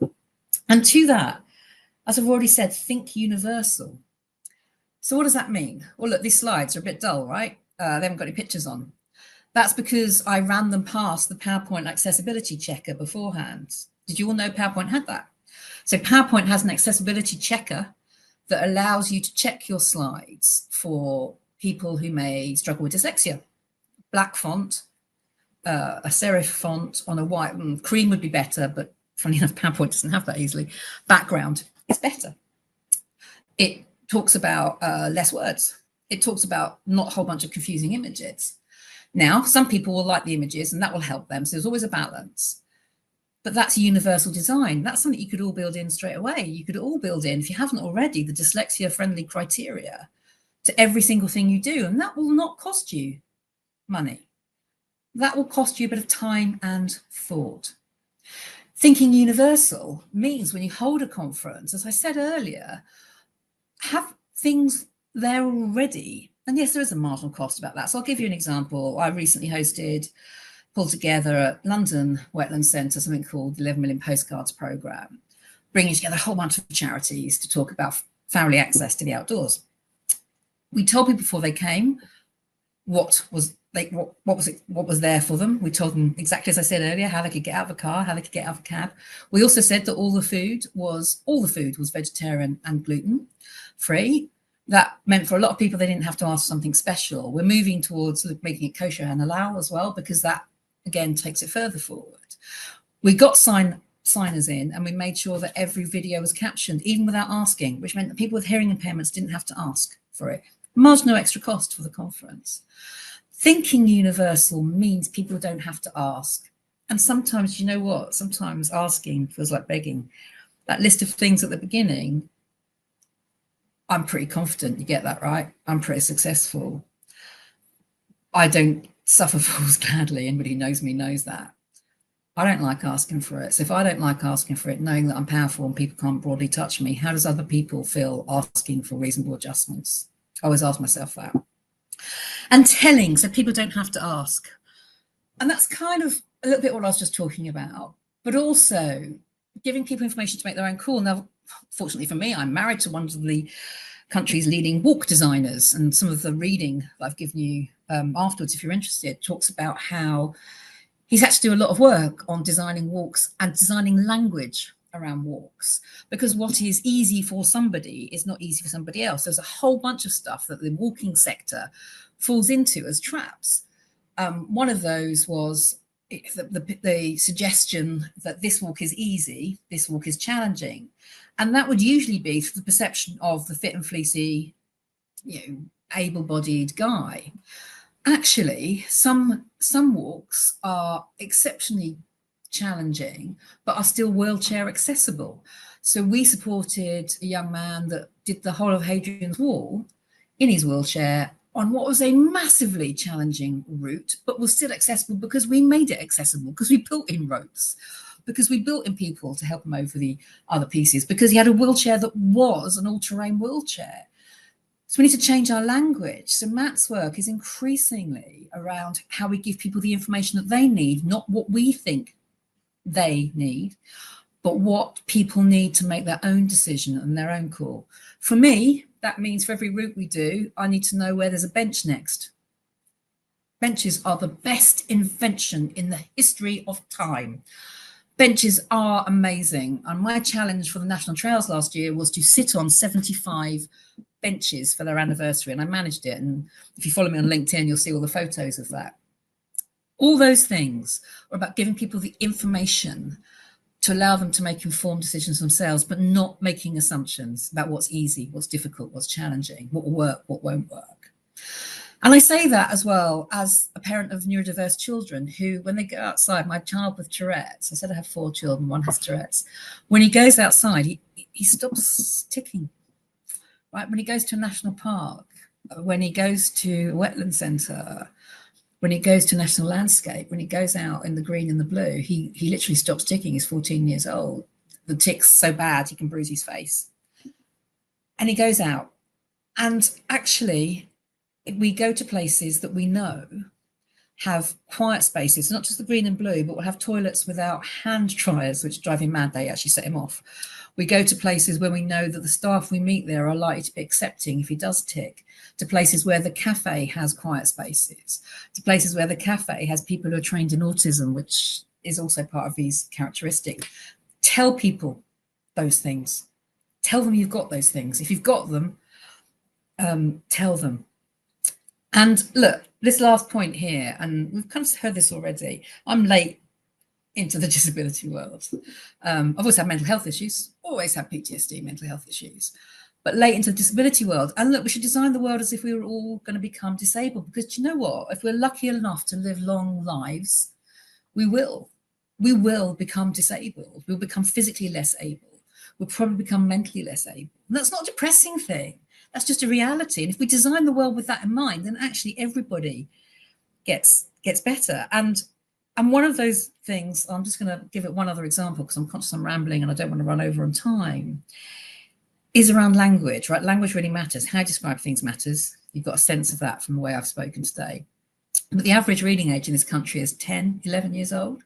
And to that, as I've already said, think universal. So what does that mean? Well, look, these slides are a bit dull, right? They haven't got any pictures on. That's because I ran them past the PowerPoint accessibility checker beforehand. Did you all know PowerPoint had that? So PowerPoint has an accessibility checker that allows you to check your slides for people who may struggle with dyslexia. Black font, a serif font on a white, cream would be better, but funny enough, PowerPoint doesn't have that easily. Background is better. It talks about less words. It talks about not a whole bunch of confusing images. Now, some people will like the images and that will help them. So there's always a balance. But that's a universal design. That's something you could all build in straight away. You could all build in, if you haven't already, the dyslexia-friendly criteria to every single thing you do. And that will not cost you money. That will cost you a bit of time and thought. Thinking universal means when you hold a conference, as I said earlier, have things there already. And yes, there is a marginal cost about that. So I'll give you an example. I recently pulled together at London Wetlands Centre something called the 11 Million Postcards Programme, bringing together a whole bunch of charities to talk about family access to the outdoors. We told people before they came what was there for them. We told them exactly as I said earlier, how they could get out of a car, how they could get out of a cab. We also said that all the food was vegetarian and gluten free. That meant for a lot of people they didn't have to ask something special. We're moving towards making it kosher and halal as well, because that again takes it further forward. We got signers in and we made sure that every video was captioned, even without asking, which meant that people with hearing impairments didn't have to ask for it. Marginal extra cost for the conference. Thinking universal means people don't have to ask. And sometimes, you know what? Sometimes asking feels like begging. That list of things at the beginning, I'm pretty confident you get that right. I'm pretty successful. I don't suffer fools gladly. Anybody who knows me knows that. I don't like asking for it. So if I don't like asking for it, knowing that I'm powerful and people can't broadly touch me, how does other people feel asking for reasonable adjustments? I always ask myself that. And telling, so people don't have to ask. And that's kind of a little bit what I was just talking about, but also giving people information to make their own call. Now, fortunately for me, I'm married to one of the country's leading walk designers, and some of the reading that I've given you afterwards, if you're interested, talks about how he's had to do a lot of work on designing walks and designing language around walks, because what is easy for somebody is not easy for somebody else. There's a whole bunch of stuff that the walking sector falls into as traps. One of those was the suggestion that this walk is easy, this walk is challenging. And that would usually be through the perception of the fit and fleecy, able-bodied guy. Actually, some walks are exceptionally challenging, but are still wheelchair accessible. So we supported a young man that did the whole of Hadrian's Wall in his wheelchair on what was a massively challenging route, but was still accessible because we made it accessible, because we built in ropes, because we built in people to help him over the other pieces, because he had a wheelchair that was an all-terrain wheelchair. So we need to change our language. So Matt's work is increasingly around how we give people the information that they need, not what we think they need, but what people need to make their own decision and their own call. For me, that means for every route we do, I need to know where there's a bench next. Benches are the best invention in the history of time. Benches are amazing. And my challenge for the National Trails last year was to sit on 75 benches for their anniversary, and I managed it. And if you follow me on LinkedIn, you'll see all the photos of that. All those things are about giving people the information to allow them to make informed decisions themselves, but not making assumptions about what's easy, what's difficult, what's challenging, what will work, what won't work. And I say that as well as a parent of neurodiverse children who, when they go outside, my child with Tourette's, I said I have 4 children, one has Tourette's. When he goes outside, he stops ticking, right? When he goes to a national park, when he goes to a wetland centre, when he goes to national landscape, when he goes out in the green and the blue, he literally stops ticking. He's 14 years old. The tick's so bad he can bruise his face. And he goes out. And actually, we go to places that we know have quiet spaces, not just the green and blue, but we'll have toilets without hand dryers, which drive him mad. They actually set him off. We go to places where we know that the staff we meet there are likely to be accepting if he does tick, to places where the cafe has quiet spaces, to places where the cafe has people who are trained in autism, which is also part of his characteristic. Tell people those things. Tell them you've got those things. If you've got them, tell them. And look, this last point here, and we've kind of heard this already, I'm late into the disability world. I've always had mental health issues, always had PTSD, mental health issues, but late into the disability world. And look, we should design the world as if we were all going to become disabled, because do you know what? If we're lucky enough to live long lives, we will become disabled. We'll become physically less able. We'll probably become mentally less able. And that's not a depressing thing. That's just a reality. And if we design the world with that in mind, then actually everybody gets better. And one of those things, I'm just going to give it one other example because I'm conscious I'm rambling and I don't want to run over on time, is around language, right? Language really matters. How you describe things matters. You've got a sense of that from the way I've spoken today. But the average reading age in this country is 10, 11 years old.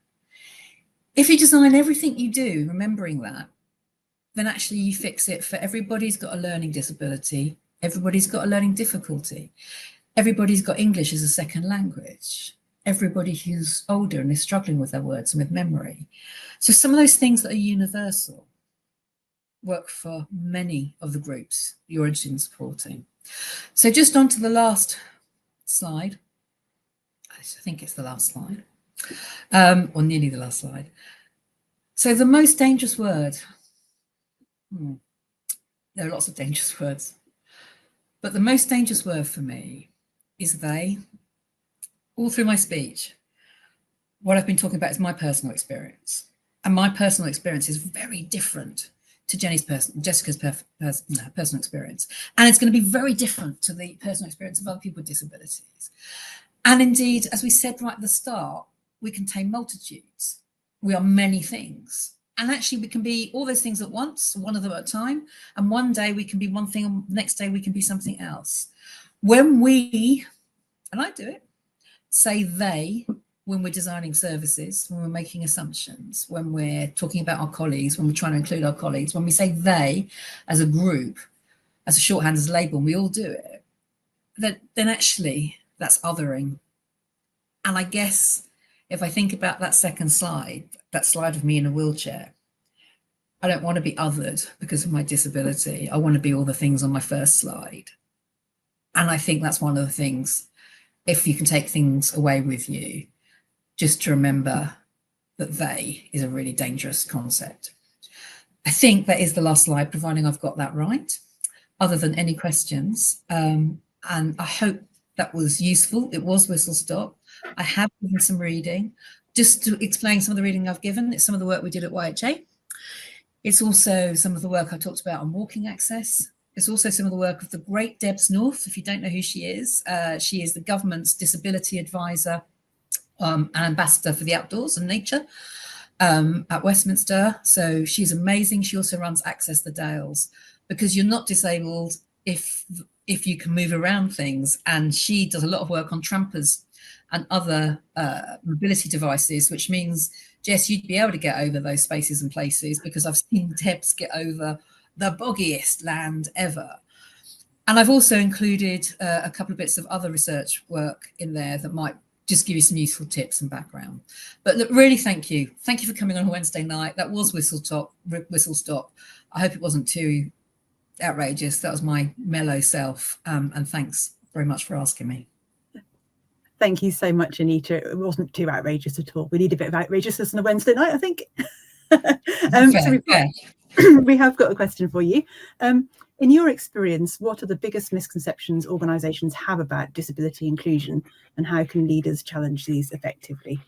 If you design everything you do remembering that, then actually you fix it for everybody's got a learning disability. Everybody's got a learning difficulty. Everybody's got English as a second language. Everybody who's older and is struggling with their words and with memory. So some of those things that are universal work for many of the groups you're interested in supporting. So just on to the last slide. I think it's the last slide, or nearly the last slide. So the most dangerous word, there are lots of dangerous words, but the most dangerous word for me is they. All through my speech, what I've been talking about is my personal experience. And my personal experience is very different to Jessica's personal experience. And it's going to be very different to the personal experience of other people with disabilities. And indeed, as we said right at the start, we contain multitudes. We are many things. And actually, we can be all those things at once, one of them at a time. And one day we can be one thing, and the next day we can be something else. When we, and I do it, say they when we're designing services, when we're making assumptions, when we're talking about our colleagues, when we're trying to include our colleagues, when we say they as a group, as a shorthand, as a label, and we all do it, then actually that's othering. And I guess if I think about that second slide, that slide of me in a wheelchair, I don't want to be othered because of my disability. I want to be all the things on my first slide. And I think that's one of the things, if you can take things away with you, just to remember that they is a really dangerous concept. I think that is the last slide, providing I've got that right, other than any questions. And I hope that was useful. It was whistle stop. I have given some reading. Just to explain some of the reading I've given, it's some of the work we did at YHA. It's also some of the work I talked about on walking access. It's also some of the work of the great Debs North. If you don't know who she is the government's disability advisor and ambassador for the outdoors and nature at Westminster. So she's amazing. She also runs Access the Dales, because you're not disabled if you can move around things. And she does a lot of work on trampers and other mobility devices, which means, Jess, you'd be able to get over those spaces and places, because I've seen Debs get over the boggiest land ever. And I've also included a couple of bits of other research work in there that might just give you some useful tips and background. But look, really, thank you for coming on a Wednesday night. That was whistle stop. I hope it wasn't too outrageous. That was my mellow self, and thanks very much for asking me. Thank you so much, Anita. It wasn't too outrageous at all. We need a bit of outrageousness on a Wednesday night, I think. We have got a question for you. In your experience, what are the biggest misconceptions organisations have about disability inclusion, and how can leaders challenge these effectively?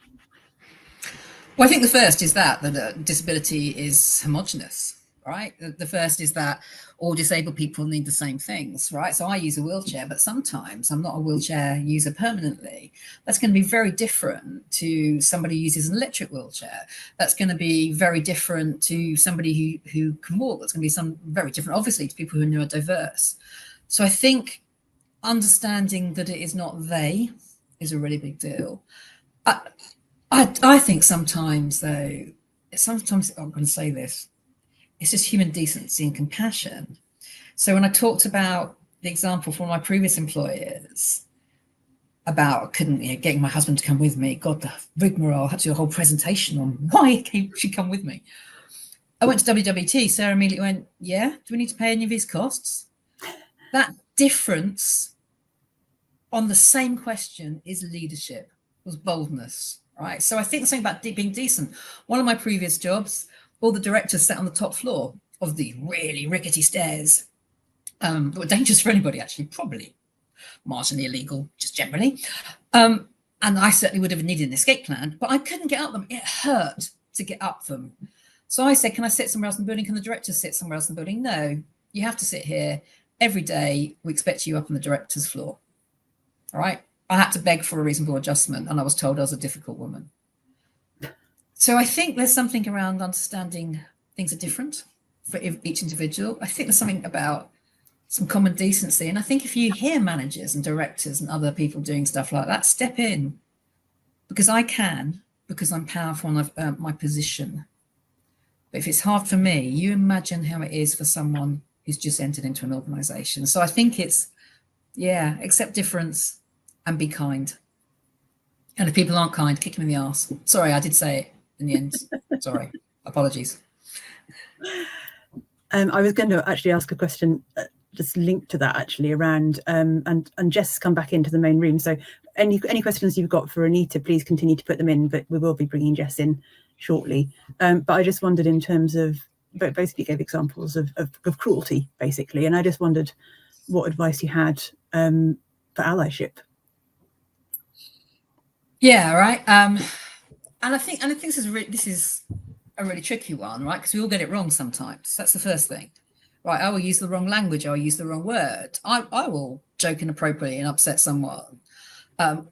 Well, I think the first is that disability is homogenous, right? The first is that all disabled people need the same things, right? So I use a wheelchair, but sometimes I'm not a wheelchair user permanently. That's going to be very different to somebody who uses an electric wheelchair. That's going to be very different to somebody who can walk. That's going to be very different, obviously, to people who are neurodiverse. So I think understanding that it is not they is a really big deal. I think sometimes, though, I'm going to say this, it's just human decency and compassion. So when I talked about the example from my previous employers about getting my husband to come with me, God, the rigmarole, I had to do a whole presentation on why he should come with me. I went to WWT, Sarah immediately went, yeah, do we need to pay any of his costs? That difference on the same question is leadership, was boldness, right? So I think something about being decent. One of my previous jobs, all the directors sat on the top floor of the really rickety stairs that were dangerous for anybody, actually, probably marginally illegal, just generally. And I certainly would have needed an escape plan, but I couldn't get up them. It hurt to get up them. So I said, can I sit somewhere else in the building? Can the directors sit somewhere else in the building? No, you have to sit here. Every day, we expect you up on the director's floor. All right. I had to beg for a reasonable adjustment, and I was told I was a difficult woman. So I think there's something around understanding things are different for each individual. I think there's something about some common decency. And I think if you hear managers and directors and other people doing stuff like that, step in, because I can, because I'm powerful and I've earned my position. But if it's hard for me, you imagine how it is for someone who's just entered into an organisation. So I think it's, yeah, accept difference and be kind. And if people aren't kind, kick them in the arse. Sorry, I did say it in the end. Sorry, apologies. I was going to actually ask a question just linked to that, actually, around and Jess has come back into the main room. So any questions you've got for Anita, please continue to put them in, but we will be bringing Jess in shortly. But I just wondered, in terms of, both of you gave examples of cruelty, basically, and I just wondered what advice you had for allyship. Yeah, right. And I think this is a really tricky one, right? Because we all get it wrong sometimes. That's the first thing, right? I will use the wrong language. I will use the wrong word. I will joke inappropriately and upset someone.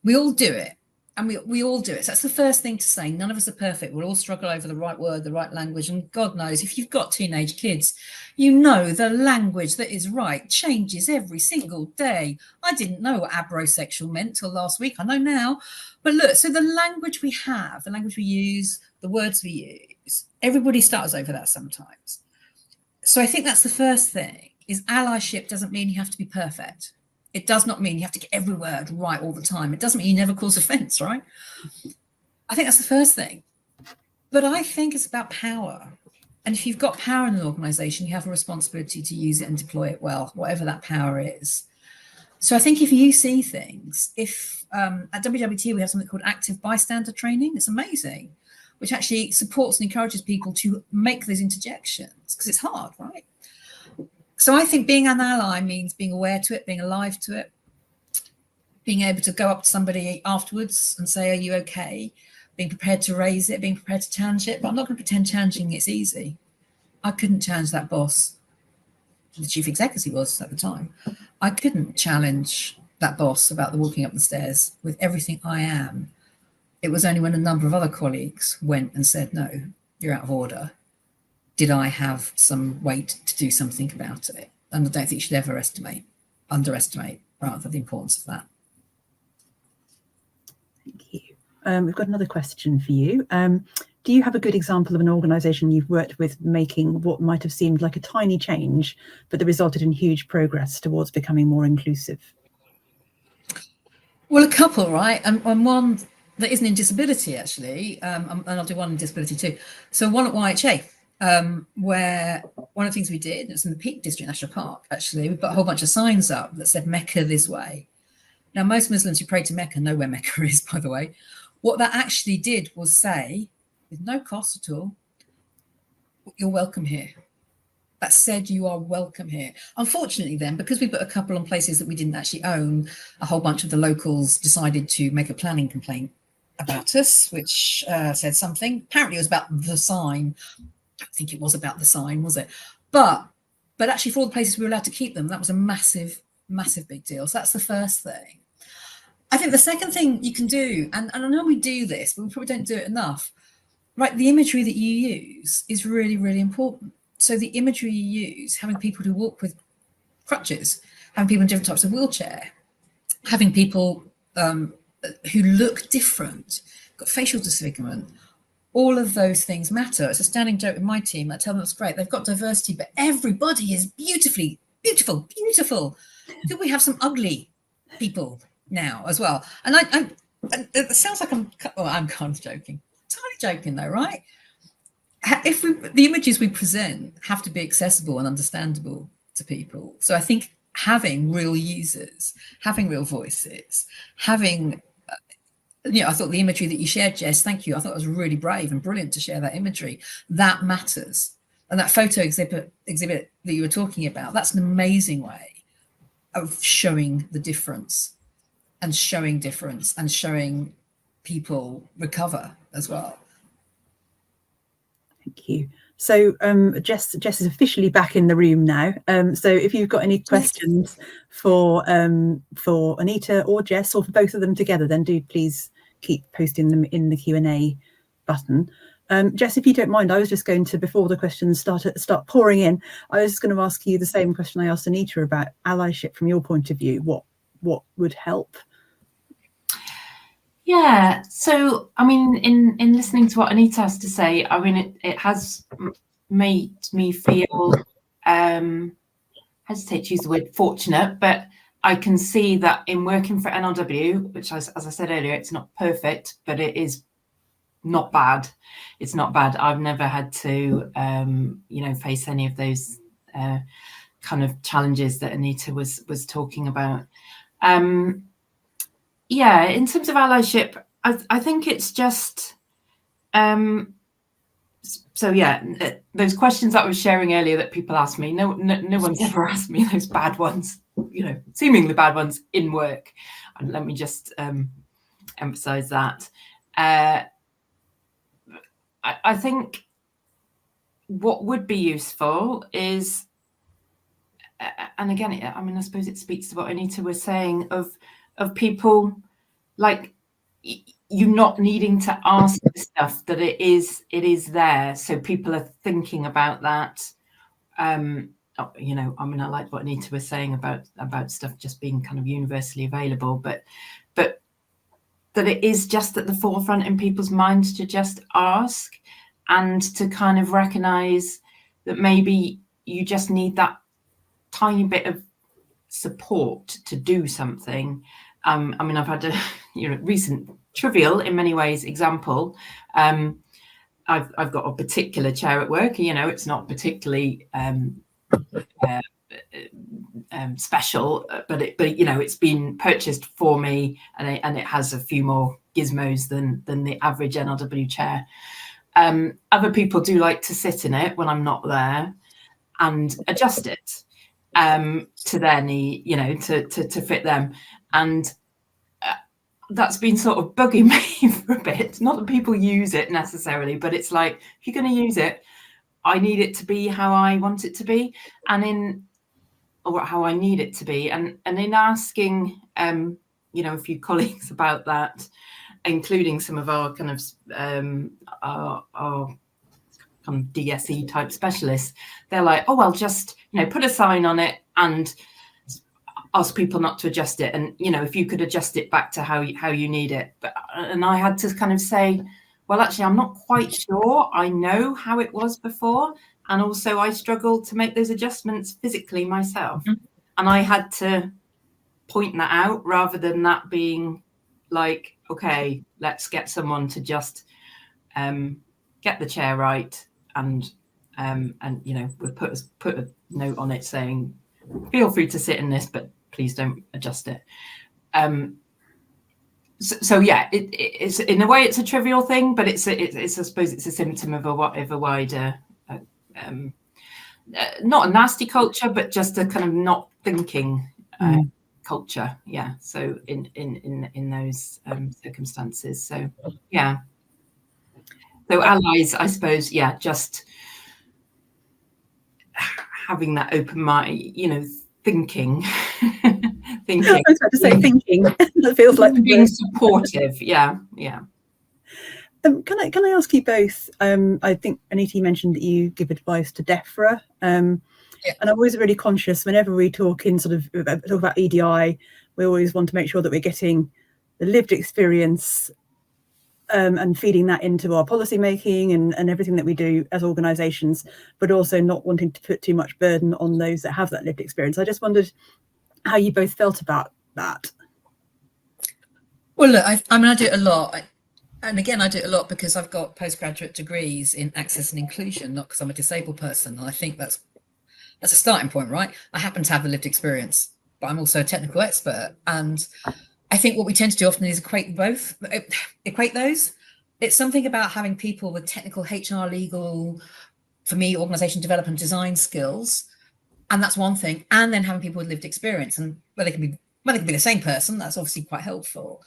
We all do it, and we all do it. So that's the first thing to say. None of us are perfect. We'll all struggle over the right word, the right language. And God knows, if you've got teenage kids, you know the language that is right changes every single day. I didn't know what abrosexual meant till last week. I know now. But look, so the language we have, the language we use, the words we use, everybody starts over that sometimes. So I think that's the first thing, is allyship doesn't mean you have to be perfect. It does not mean you have to get every word right all the time. It doesn't mean you never cause offence, right? I think that's the first thing. But I think it's about power. And if you've got power in an organisation, you have a responsibility to use it and deploy it well, whatever that power is. So I think if you see things, at WWT we have something called active bystander training. It's amazing, which actually supports and encourages people to make those interjections, because it's hard, right? So I think being an ally means being aware to it, being alive to it, being able to go up to somebody afterwards and say, are you okay? Being prepared to raise it, being prepared to challenge it. But I'm not going to pretend challenging it's easy. I couldn't challenge that boss, the chief exec as he was at the time. I couldn't challenge that boss about the walking up the stairs with everything I am. It was only when a number of other colleagues went and said, no, you're out of order, did I have some weight to do something about it. And I don't think you should ever underestimate rather the importance of that. Thank you. We've got another question for you. Do you have a good example of an organisation you've worked with making what might have seemed like a tiny change, but that resulted in huge progress towards becoming more inclusive? Well, a couple, right? And one that isn't in disability, actually, and I'll do one in disability too. So one at YHA, where one of the things we did, it was in the Peak District National Park, actually, we put a whole bunch of signs up that said Mecca this way. Now, most Muslims who pray to Mecca know where Mecca is, by the way. What that actually did was say, with no cost at all, you're welcome here. That said, you are welcome here. Unfortunately, then, because we put a couple on places that we didn't actually own, a whole bunch of the locals decided to make a planning complaint about us, which said something. Apparently, it was about the sign. I don't think it was about the sign, was it? But actually, for all the places we were allowed to keep them, that was a massive, massive big deal. So that's the first thing. I think the second thing you can do, and I know we do this, but we probably don't do it enough, right? The imagery that you use is really, really important. So the imagery you use, having people who walk with crutches, having people in different types of wheelchair, having people who look different, got facial disfigurement, all of those things matter. It's a standing joke with my team. I tell them that's great. They've got diversity, but everybody is beautiful. Could we have some ugly people now as well? And it sounds like I'm kind of joking. Totally joking though, right? If the images we present have to be accessible and understandable to people. So I think having real users, having real voices, having, I thought the imagery that you shared, Jess, thank you. I thought it was really brave and brilliant to share that imagery. That matters. And that photo exhibit that you were talking about, that's an amazing way of showing the difference and showing people recover as well. Thank you. So Jess is officially back in the room now. So if you've got any questions for Anita or Jess, or for both of them together, then do please keep posting them in the Q&A button. Jess, if you don't mind, I was just going to, before the questions start pouring in, I was just going to ask you the same question I asked Anita about allyship from your point of view. What would help? Yeah, so I mean, in listening to what Anita has to say, I mean, it has made me feel, hesitate to use the word fortunate, but I can see that in working for NRW, which as I said earlier, it's not perfect, but it is not bad. It's not bad. I've never had to, face any of those kind of challenges that Anita was talking about. Yeah, in terms of allyship, I think it's just, so yeah, those questions that I was sharing earlier that people ask me, no one's ever asked me those bad ones, seemingly bad ones in work. And let me just emphasize that. I think what would be useful is, and again, I mean, I suppose it speaks to what Anita was saying of people like you not needing to ask the stuff, that it is there, so people are thinking about that. I mean, I like what Anita was saying about stuff just being kind of universally available, but that it is just at the forefront in people's minds to just ask, and to kind of recognize that maybe you just need that tiny bit of support to do something. I mean, I've had a recent trivial, in many ways, example. I've got a particular chair at work. It's not particularly special, but it's been purchased for me, and it has a few more gizmos than the average NRW chair. Other people do like to sit in it when I'm not there and adjust it to their need, to fit them. And that's been sort of bugging me for a bit. Not that people use it necessarily, but it's like, if you're going to use it, I need it to be how I want it to be, or how I need it to be. And in asking, a few colleagues about that, including some of our kind of our kind of DSE type specialists, they're like, oh, well, just put a sign on it and ask people not to adjust it, and if you could adjust it back to how you need it. And I had to kind of say, well, actually, I'm not quite sure I know how it was before, and also I struggled to make those adjustments physically myself. And I had to point that out, rather than that being like, okay, let's get someone to just get the chair right, and you know, we'll put a note on it saying, feel free to sit in this, but please don't adjust it. So yeah, it's in a way it's a trivial thing, but it's I suppose it's a symptom of a wider, not a nasty culture, but just a kind of not thinking culture. Yeah. So in those circumstances. So yeah. So allies, I suppose, yeah, just having that open mind, you know, thinking. Thinking. I was about to say thinking. That feels like the being supportive. Yeah. Can I ask you both? I think Anita mentioned that you give advice to DEFRA, and I'm always really conscious whenever we talk about EDI, we always want to make sure that we're getting the lived experience and feeding that into our policy making and everything that we do as organisations, but also not wanting to put too much burden on those that have that lived experience. I just wondered how you both felt about that. Well, look, I mean, I do it a lot. And again, I do it a lot because I've got postgraduate degrees in access and inclusion, not because I'm a disabled person. And I think that's a starting point, right? I happen to have the lived experience, but I'm also a technical expert. And I think what we tend to do often is equate those. It's something about having people with technical HR, legal, for me, organization development, design skills. And that's one thing. And then having people with lived experience, and where they can be the same person, that's obviously quite helpful.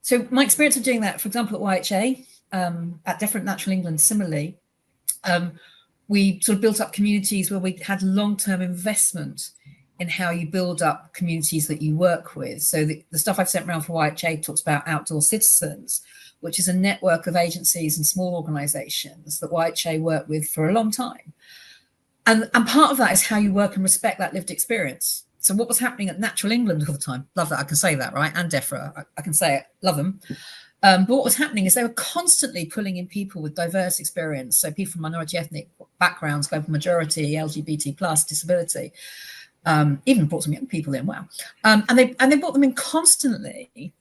So my experience of doing that, for example, at YHA, at Different Natural England, similarly, we sort of built up communities where we had long-term investment in how you build up communities that you work with. So the stuff I've sent around for YHA talks about Outdoor Citizens, which is a network of agencies and small organizations that YHA work with for a long time. And part of that is how you work and respect that lived experience. So what was happening at Natural England all the time, love that, I can say that, right? And DEFRA, I can say it, love them. But what was happening is they were constantly pulling in people with diverse experience. So people from minority ethnic backgrounds, global majority, LGBT plus, disability, even brought some young people in, wow. And they brought them in constantly,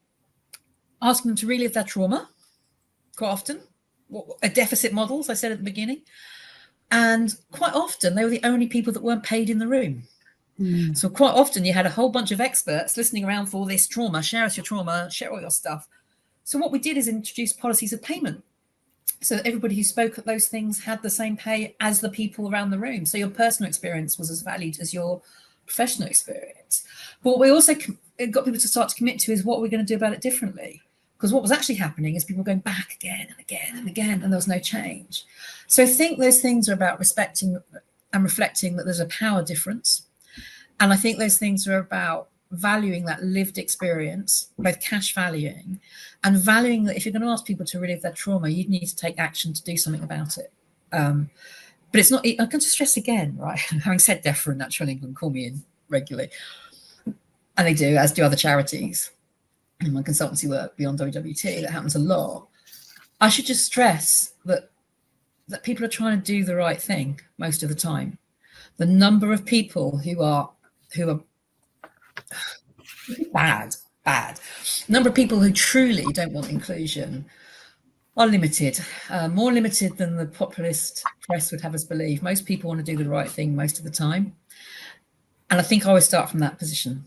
asking them to relive their trauma, quite often, a deficit model, as I said at the beginning. And quite often they were the only people that weren't paid in the room. So quite often you had a whole bunch of experts listening around for all this trauma, share us your trauma, share all your stuff. So what we did is introduce policies of payment. So that everybody who spoke at those things had the same pay as the people around the room. So your personal experience was as valued as your professional experience. But what we also got people to start to commit to is what we're going to do about it differently. Because what was actually happening is people going back again and again and again, and there was no change. So I think those things are about respecting and reflecting that there's a power difference. And I think those things are about valuing that lived experience, both cash valuing and valuing that if you're going to ask people to relive their trauma, you need to take action to do something about it. But it's not, I'm going to stress again, right? Having said DEFRA and Natural England call me in regularly, and they do, as do other charities. In my consultancy work beyond WWT, that happens a lot. I should just stress that people are trying to do the right thing most of the time. The number of people who are bad, number of people who truly don't want inclusion are limited, more limited than the populist press would have us believe. Most people want to do the right thing most of the time. And I think I always start from that position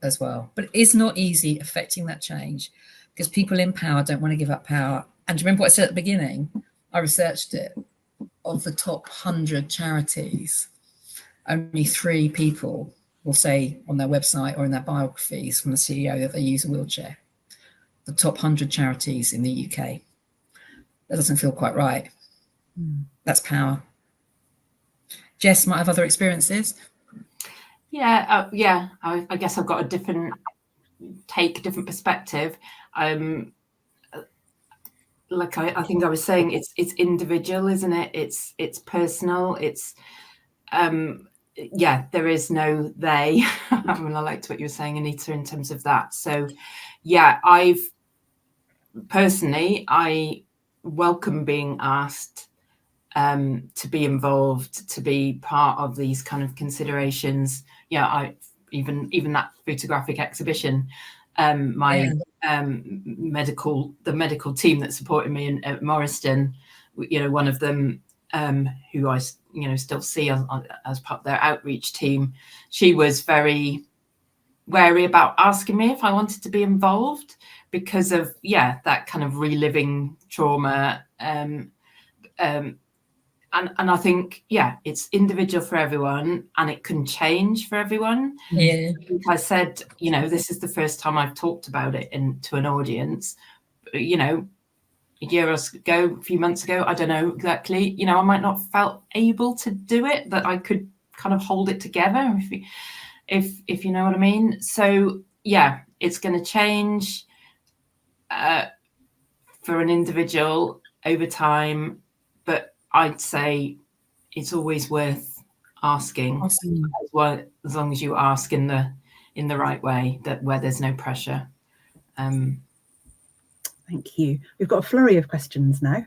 as well. But it is not easy affecting that change because people in power don't want to give up power. And do you remember what I said at the beginning? I researched it. Of the top 100 charities, only 3 people will say on their website or in their biographies from the CEO that they use a wheelchair. The top 100 charities in the UK. That doesn't feel quite right. That's power. Jess might have other experiences. Yeah, I guess I've got a different take, different perspective. Like I think I was saying, it's individual, isn't it? It's personal. It's there is no they. I mean, I liked what you were saying, Anita, in terms of that. So yeah, I welcome being asked to be involved, to be part of these kind of considerations. Yeah, even that photographic exhibition. The medical team that supported me at Morriston, one of them, who I still see as part of their outreach team, she was very wary about asking me if I wanted to be involved because of that kind of reliving trauma. And I think it's individual for everyone, and it can change for everyone. Yeah. I said, this is the first time I've talked about it to an audience. A year ago, a few months ago, I don't know exactly. I might not felt able to do it, but I could kind of hold it together, if you know what I mean. So it's going to change for an individual over time, but I'd say it's always worth asking. Awesome. As long as you ask in the right way, where there's no pressure. Thank you. We've got a flurry of questions now.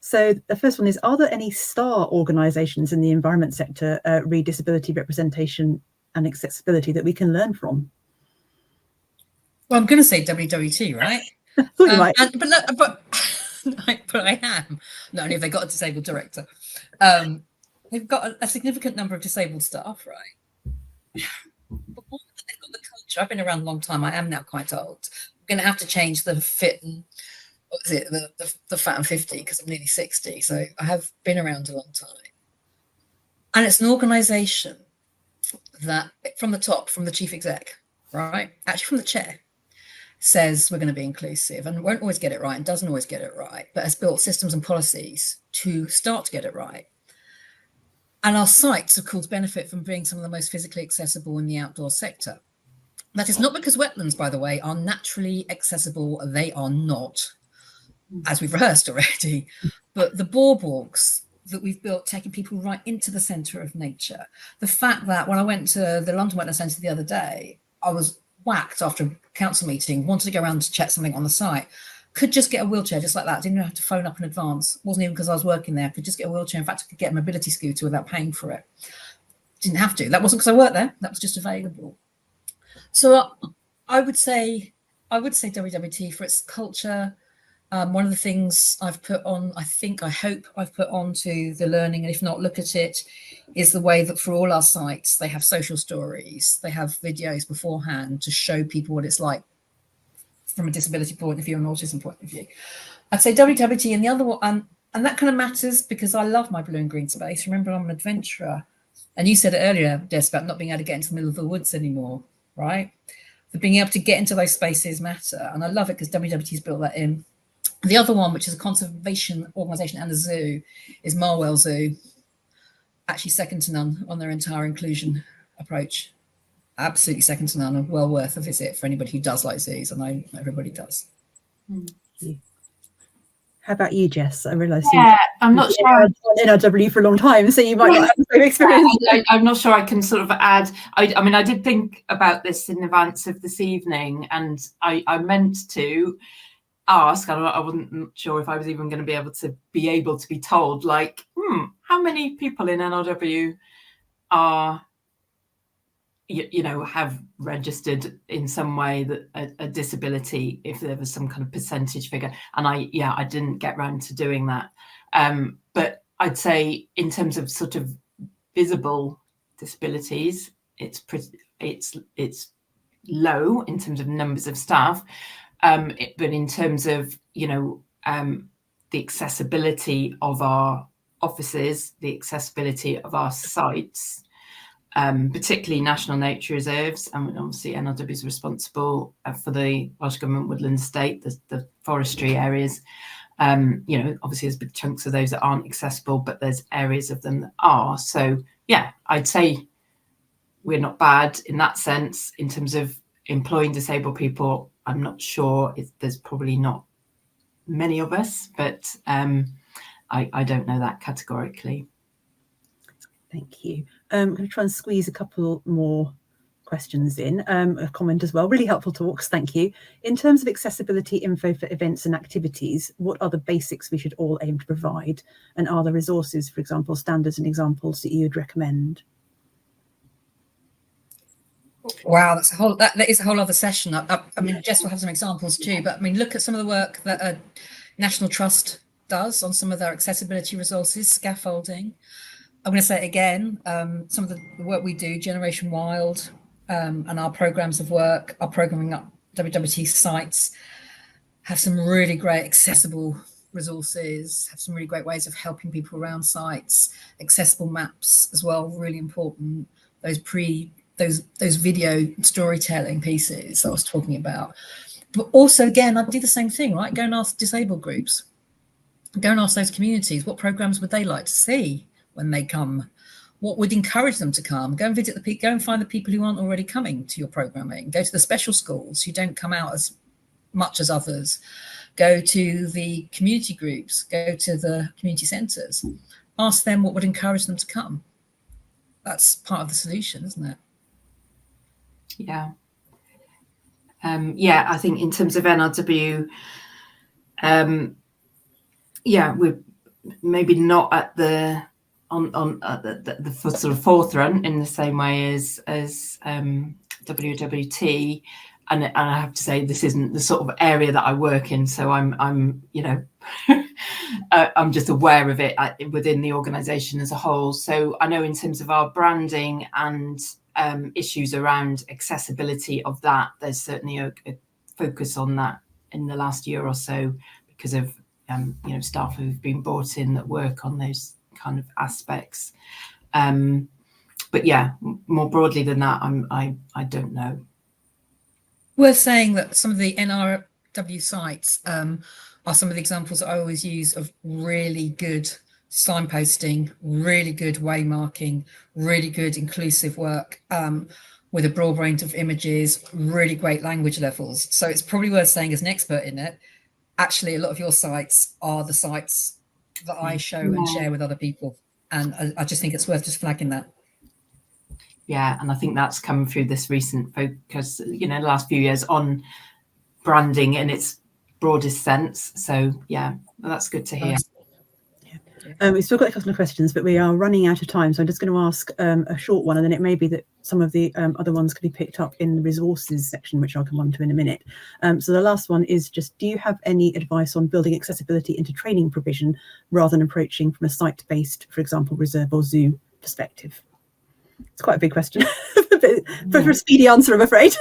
So the first one is, are there any star organisations in the environment sector re disability representation and accessibility that we can learn from? Well, I'm going to say WWT, right? Thought you might. But I am. Not only have they got a disabled director, they've got a significant number of disabled staff, right? But more than they've got the culture. I've been around a long time. I am now quite old. I'm going to have to change the fit and what is it, the fat and 50, because I'm nearly 60. So I have been around a long time. And it's an organisation that, from the top, from the chief exec, right, actually from the chair, says we're going to be inclusive and won't always get it right and doesn't always get it right, but has built systems and policies to start to get it right. And our sites, of course, benefit from being some of the most physically accessible in the outdoor sector. That is not because wetlands, by the way, are naturally accessible. They are not, as we've rehearsed already. But the boardwalks that we've built, taking people right into the centre of nature. The fact that when I went to the London Wetland Centre the other day, I was whacked after a council meeting, wanted to go around to check something on the site, could just get a wheelchair just like that. Didn't even have to phone up in advance. Wasn't even because I was working there. Could just get a wheelchair. In fact, I could get a mobility scooter without paying for it. Didn't have to. That wasn't because I worked there. That was just available. So I would say WWT for its culture. One of the things I've put on, I hope I've put onto the learning, and if not, look at it, is the way that for all our sites, they have social stories, they have videos beforehand to show people what it's like from a disability point of view and autism point of view. I'd say WWT, and the other one, and that kind of matters because I love my blue and green space. Remember, I'm an adventurer. And you said it earlier, Des, about not being able to get into the middle of the woods anymore, right? But being able to get into those spaces matter. And I love it because WWT's built that in. The other one, which is a conservation organisation and a zoo, is Marwell Zoo. Actually second to none on their entire inclusion approach. Absolutely second to none, and well worth a visit for anybody who does like zoos, and I know everybody does. How about you, Jess? I realise I'm not sure. NRW for a long time, so you might not have the same experience. I'm not sure I can sort of add. I mean, I did think about this in advance of this evening, and I meant to ask. I wasn't sure if I was even going to be able to be told, like, how many people in NRW are, have registered in some way that a disability, if there was some kind of percentage figure. And I didn't get round to doing that. But I'd say in terms of sort of visible disabilities, it's low in terms of numbers of staff. But in terms of, the accessibility of our offices, the accessibility of our sites, particularly national nature reserves, and obviously NRW is responsible for the Welsh Government woodland estate, the forestry areas. Obviously there's big chunks of those that aren't accessible, but there's areas of them that are. So I'd say we're not bad in that sense. In terms of employing disabled people, I'm not sure there's probably not many of us, but I don't know that categorically. Thank you. I'm going to try and squeeze a couple more questions in, a comment as well. Really helpful talks, thank you. In terms of accessibility info for events and activities, what are the basics we should all aim to provide? And are there resources, for example, standards and examples that you would recommend? Wow, that is a whole other session. I mean, Jess will have some examples too, but I mean, look at some of the work that National Trust does on some of their accessibility resources, scaffolding. I'm going to say it again, some of the work we do, Generation Wild, and our programs of work, our programming up WWT sites, have some really great accessible resources, have some really great ways of helping people around sites, accessible maps as well, really important. Those video storytelling pieces I was talking about. But also, again, I'd do the same thing, right? Go and ask disabled groups. Go and ask those communities, what programs would they like to see when they come? What would encourage them to come? Go and visit the people, go and find the people who aren't already coming to your programming. Go to the special schools who don't come out as much as others. Go to the community groups, go to the community centres. Ask them what would encourage them to come. That's part of the solution, isn't it? Yeah. Yeah, I think in terms of NRW, yeah, we're maybe not at the sort of forefront in the same way as WWT, and I have to say this isn't the sort of area that I work in, so I'm you know I'm just aware of it within the organisation as a whole. So I know in terms of our branding and issues around accessibility of that, there's certainly a focus on that in the last year or so because of you know, staff who've been brought in that work on those kind of aspects. But yeah, more broadly than that, I don't know. Worth saying that some of the NRW sites are some of the examples that I always use of really good signposting, really good waymarking, really good inclusive work with a broad range of images, really great language levels. So it's probably worth saying, as an expert in it, actually a lot of your sites are the sites that I show and share with other people. And I just think it's worth just flagging that. Yeah, and I think that's come through this recent focus, you know, the last few years on branding in its broadest sense. So yeah, that's good to hear. We've still got a couple of questions, but we are running out of time. So I'm just going to ask a short one, and then it may be that some of the other ones can be picked up in the resources section, which I'll come on to in a minute. So the last one is just, do you have any advice on building accessibility into training provision rather than approaching from a site-based, for example, reserve or zoo perspective? It's quite a big question, but for a speedy answer, I'm afraid.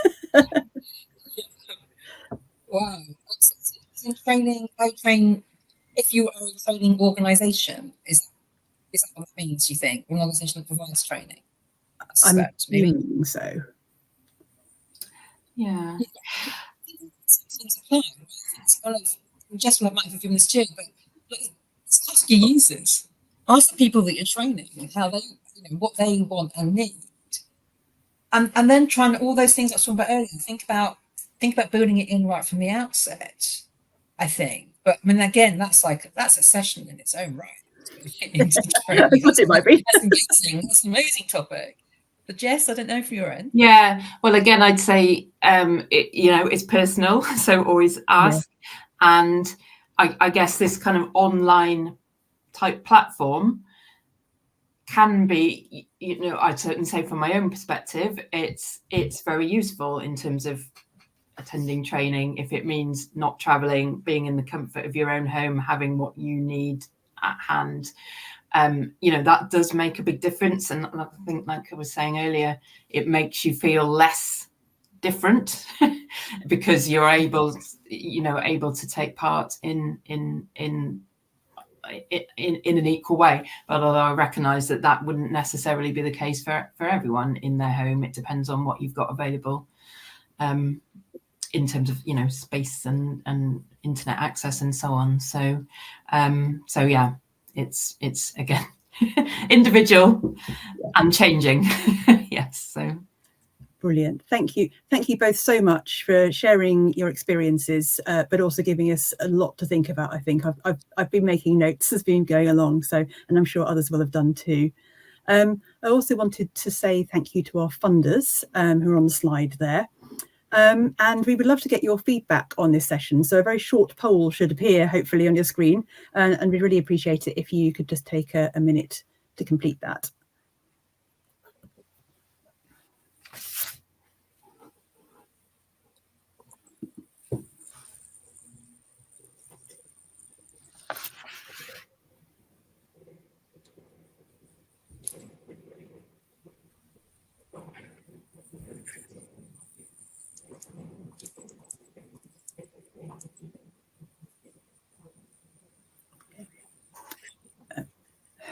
Wow. In training, I train. If you are a training organisation, is that what it means, you think? An organisation that provides training? I'm assuming so. Yeah. Jess might have given this too, but ask your users. Ask the people that you're training how they, you know, what they want and need. And then trying all those things I was talking about earlier, think about building it in right from the outset, I think. But I mean, again, that's a session in its own right. It might be. That's an amazing topic. But Jess, I don't know if you're in. Yeah, well, again, I'd say you know, it's personal, so always ask. Yeah. And I guess this kind of online type platform can be, you know, I'd certainly say from my own perspective, it's very useful in terms of attending training, if it means not traveling, being in the comfort of your own home, having what you need at hand. You know, that does make a big difference. And I think, like I was saying earlier, it makes you feel less different because you're able to take part in an equal way. But although I recognise that wouldn't necessarily be the case for everyone in their home, it depends on what you've got available in terms of, you know, space and internet access and so on. So yeah, it's again individual and changing. Yes. So brilliant. Thank you both so much for sharing your experiences, but also giving us a lot to think about. I think I've been making notes as been going along, so, and I'm sure others will have done too. I also wanted to say thank you to our funders who are on the slide there. And we would love to get your feedback on this session. So a very short poll should appear hopefully on your screen, and we'd really appreciate it if you could just take a minute to complete that.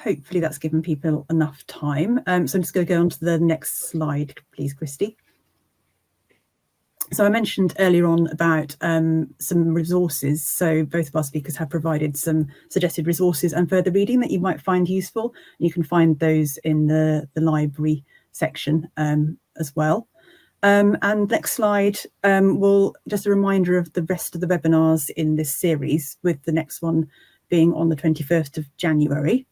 hopefully that's given people enough time. So I'm just going to go on to the next slide, please, Christy. So I mentioned earlier on about some resources. So both of our speakers have provided some suggested resources and further reading that you might find useful. You can find those in the library section as well. And next slide, will just a reminder of the rest of the webinars in this series, with the next one being on the 21st of January.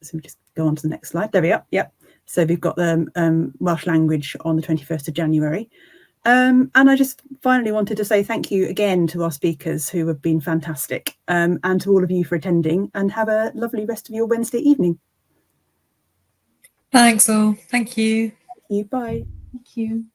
So we just go on to the next slide. There we are. Yep. So we've got the Welsh language on the 21st of January. And I just finally wanted to say thank you again to our speakers, who have been fantastic, and to all of you for attending, and have a lovely rest of your Wednesday evening. Thanks all. Thank you. Thank you. Bye. Thank you.